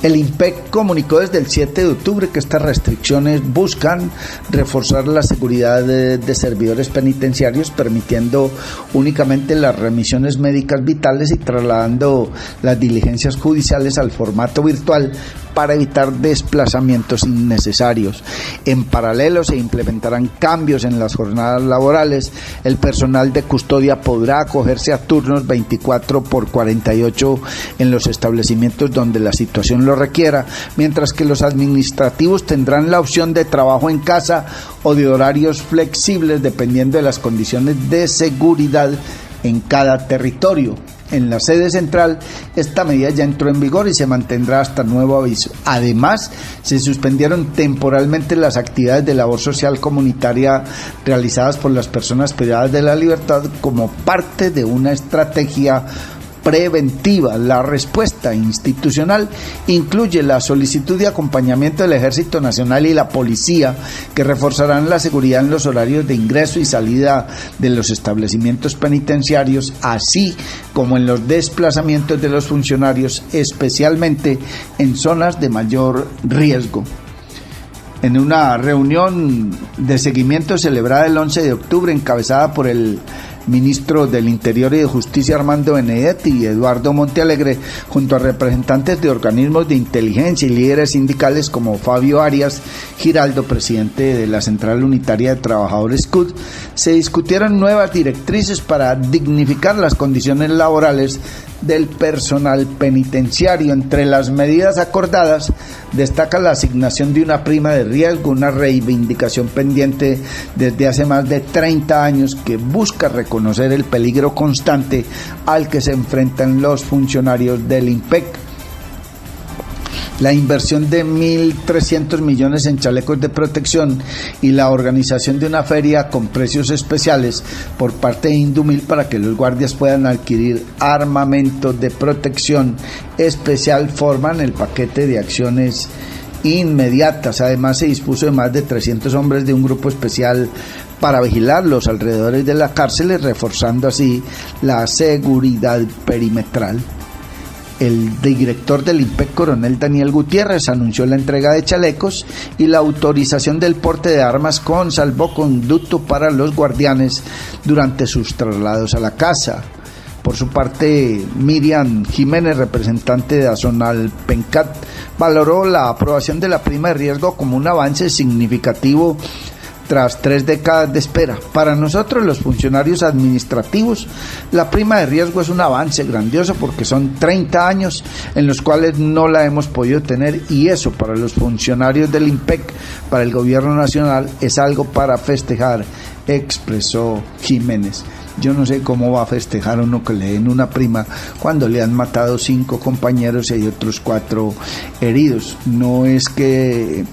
El IMPEC comunicó desde el 7 de octubre que estas restricciones buscan reforzar la seguridad de servidores penitenciarios, permitiendo únicamente las remisiones médicas vitales y trasladando las diligencias judiciales al formato virtual para evitar desplazamientos innecesarios. En paralelo se implementarán cambios en las jornadas laborales. El personal de custodia podrá acogerse a turnos 24/48 en los establecimientos donde la situación lo requiera, mientras que los administrativos tendrán la opción de trabajo en casa o de horarios flexibles dependiendo de las condiciones de seguridad en cada territorio. En la sede central, esta medida ya entró en vigor y se mantendrá hasta nuevo aviso. Además, se suspendieron temporalmente las actividades de labor social comunitaria realizadas por las personas privadas de la libertad como parte de una estrategia preventiva. La respuesta institucional incluye la solicitud de acompañamiento del Ejército Nacional y la Policía, que reforzarán la seguridad en los horarios de ingreso y salida de los establecimientos penitenciarios, así como en los desplazamientos de los funcionarios, especialmente en zonas de mayor riesgo. En una reunión de seguimiento celebrada el 11 de octubre, encabezada por el ministro del Interior y de Justicia Armando Benedetti y Eduardo Montealegre, junto a representantes de organismos de inteligencia y líderes sindicales como Fabio Arias Giraldo, presidente de la Central Unitaria de Trabajadores CUT, se discutieron nuevas directrices para dignificar las condiciones laborales del personal penitenciario. Entre las medidas acordadas destaca la asignación de una prima de riesgo, una reivindicación pendiente desde hace más de 30 años que busca reconocer el peligro constante al que se enfrentan los funcionarios del IMPEC. la inversión de 1.300 millones en chalecos de protección y la organización de una feria con precios especiales por parte de Indumil para que los guardias puedan adquirir armamento de protección especial forman el paquete de acciones inmediatas. Además, se dispuso de más de 300 hombres de un grupo especial para vigilar los alrededores de las cárceles, reforzando así la seguridad perimetral. El director del INPEC, coronel Daniel Gutiérrez, anunció la entrega de chalecos y la autorización del porte de armas con salvoconducto para los guardianes durante sus traslados a la casa. Por su parte, Miriam Jiménez, representante de Azonal Pencat, valoró la aprobación de la prima de riesgo como un avance significativo tras 3 décadas de espera. Para nosotros, los funcionarios administrativos, la prima de riesgo es un avance grandioso porque son 30 años en los cuales no la hemos podido tener, y eso para los funcionarios del INPEC, para el gobierno nacional, es algo para festejar, expresó Jiménez. Yo no sé cómo va a festejar uno que le den una prima cuando le han matado 5 compañeros y hay otros 4 heridos. No es que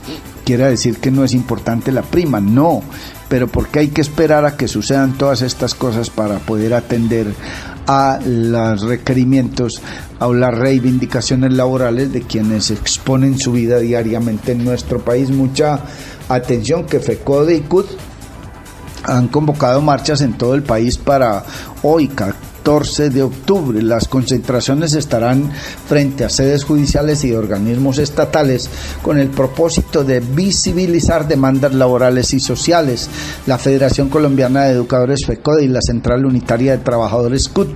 quiera decir que no es importante la prima, no, pero porque hay que esperar a que sucedan todas estas cosas para poder atender a los requerimientos, a las reivindicaciones laborales de quienes exponen su vida diariamente en nuestro país. Mucha atención que FECODE y CUT han convocado marchas en todo el país para hoy, 14 de octubre. Las concentraciones estarán frente a sedes judiciales y organismos estatales con el propósito de visibilizar demandas laborales y sociales. La Federación Colombiana de Educadores FECODE y la Central Unitaria de Trabajadores CUT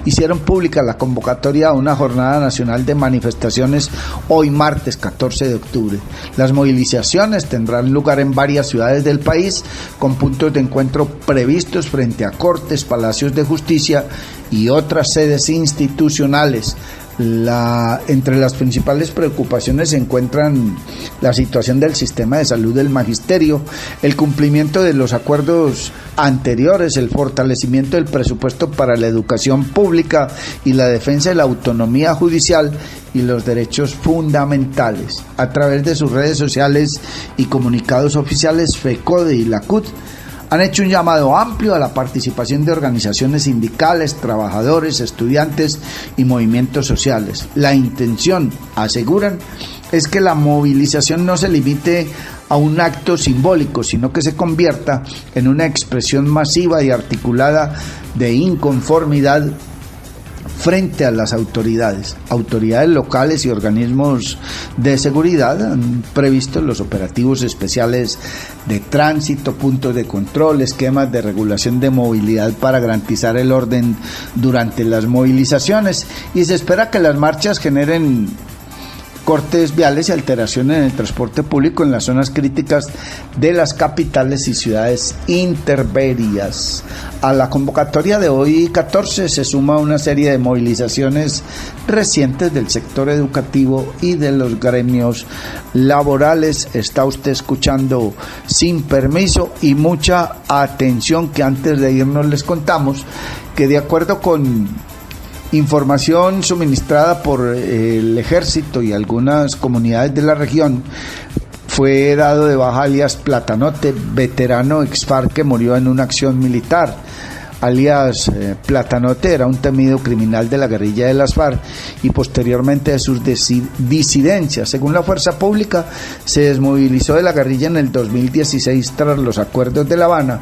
hicieron pública la convocatoria a una jornada nacional de manifestaciones hoy martes 14 de octubre. Las movilizaciones tendrán lugar en varias ciudades del país con puntos de encuentro previstos frente a cortes, palacios de justicia y otras sedes institucionales. Entre las principales preocupaciones se encuentran la situación del sistema de salud del magisterio, el cumplimiento de los acuerdos anteriores, el fortalecimiento del presupuesto para la educación pública y la defensa de la autonomía judicial y los derechos fundamentales. A través de sus redes sociales y comunicados oficiales, FECODE y la CUT han hecho un llamado amplio a la participación de organizaciones sindicales, trabajadores, estudiantes y movimientos sociales. La intención, aseguran, es que la movilización no se limite a un acto simbólico, sino que se convierta en una expresión masiva y articulada de inconformidad frente a las autoridades locales y organismos de seguridad. Han previsto los operativos especiales de tránsito, puntos de control, esquemas de regulación de movilidad para garantizar el orden durante las movilizaciones, y se espera que las marchas generen cortes viales y alteraciones en el transporte público en las zonas críticas de las capitales y ciudades intermedias. A la convocatoria de hoy 14 se suma una serie de movilizaciones recientes del sector educativo y de los gremios laborales. Está usted escuchando Sin Permiso, y mucha atención que antes de irnos les contamos que, de acuerdo con información suministrada por el Ejército y algunas comunidades de la región, fue dado de baja alias Platanote, veterano ex-FARC que murió en una acción militar. Alias Platanote era un temido criminal de la guerrilla de las FARC y posteriormente de sus disidencias. Según la fuerza pública, se desmovilizó de la guerrilla en el 2016 tras los acuerdos de La Habana,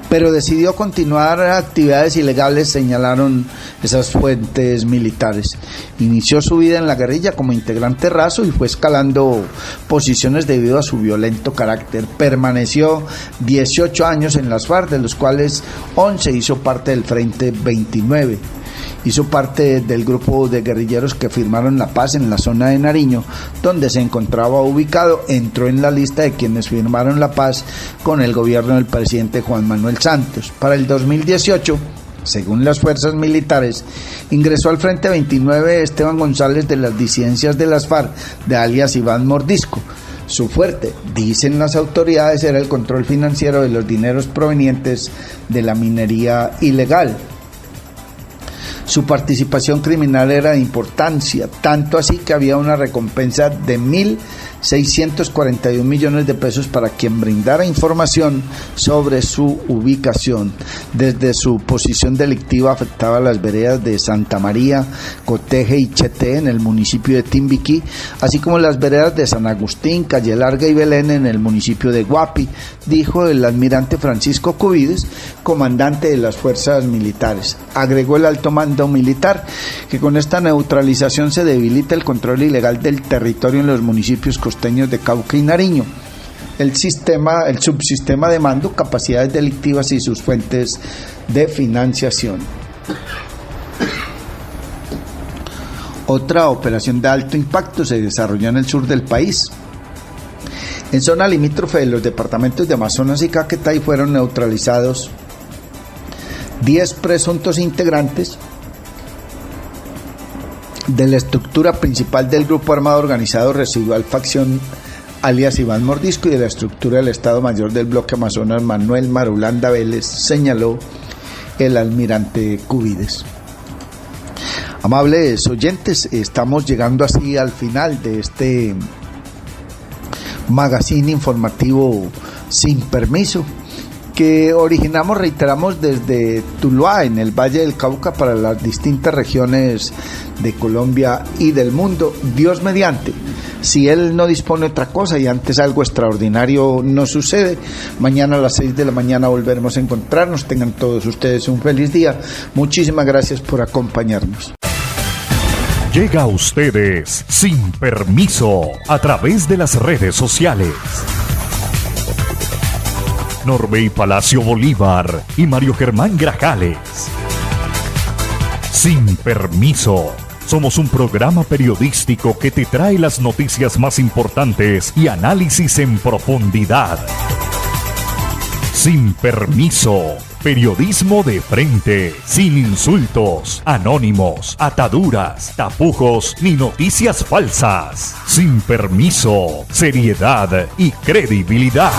pero decidió continuar actividades ilegales, señalaron esas fuentes militares. Inició su vida en la guerrilla como integrante raso y fue escalando posiciones debido a su violento carácter. Permaneció 18 años en las FARC, de los cuales 11 hizo parte del Frente 29. Hizo parte del grupo de guerrilleros que firmaron la paz en la zona de Nariño, donde se encontraba ubicado. Entró en la lista de quienes firmaron la paz con el gobierno del presidente Juan Manuel Santos. Para el 2018, según las fuerzas militares, ingresó al Frente 29 Esteban González, de las disidencias de las FARC, de alias Iván Mordisco. Su fuerte, dicen las autoridades, era el control financiero de los dineros provenientes de la minería ilegal. Su participación criminal era de importancia, tanto así que había una recompensa de 1.641 millones de pesos para quien brindara información sobre su ubicación. Desde su posición delictiva afectaba las veredas de Santa María, Coteje y Cheté en el municipio de Timbiquí, así como las veredas de San Agustín, Calle Larga y Belén en el municipio de Guapi, dijo el almirante Francisco Cubides, comandante de las fuerzas militares. Agregó el alto mando militar que con esta neutralización se debilita el control ilegal del territorio en los municipios costeños de Cauca y Nariño. El subsistema de mando, capacidades delictivas y sus fuentes de financiación. Otra operación de alto impacto se desarrolló en el sur del país. En zona limítrofe de los departamentos de Amazonas y Caquetá fueron neutralizados 10 presuntos integrantes de la estructura principal del grupo armado organizado Residual Facción alias Iván Mordisco y de la estructura del Estado Mayor del Bloque Amazonas Manuel Marulanda Vélez, señaló el almirante Cubides. Amables oyentes, estamos llegando así al final de este magazine informativo Sin Permiso, que originamos, reiteramos, desde Tuluá, en el Valle del Cauca, para las distintas regiones de Colombia y del mundo. Dios mediante, si Él no dispone otra cosa y antes algo extraordinario no sucede, mañana a las 6 de la mañana volveremos a encontrarnos. Tengan todos ustedes un feliz día. Muchísimas gracias por acompañarnos. Llega a ustedes Sin Permiso a través de las redes sociales. Norbey Palacio Bolívar y Mario Germán Grajales. Sin Permiso. Somos un programa periodístico que te trae las noticias más importantes y análisis en profundidad. Sin Permiso. Periodismo de frente, sin insultos, anónimos, ataduras, tapujos ni noticias falsas. Sin Permiso. Seriedad y credibilidad.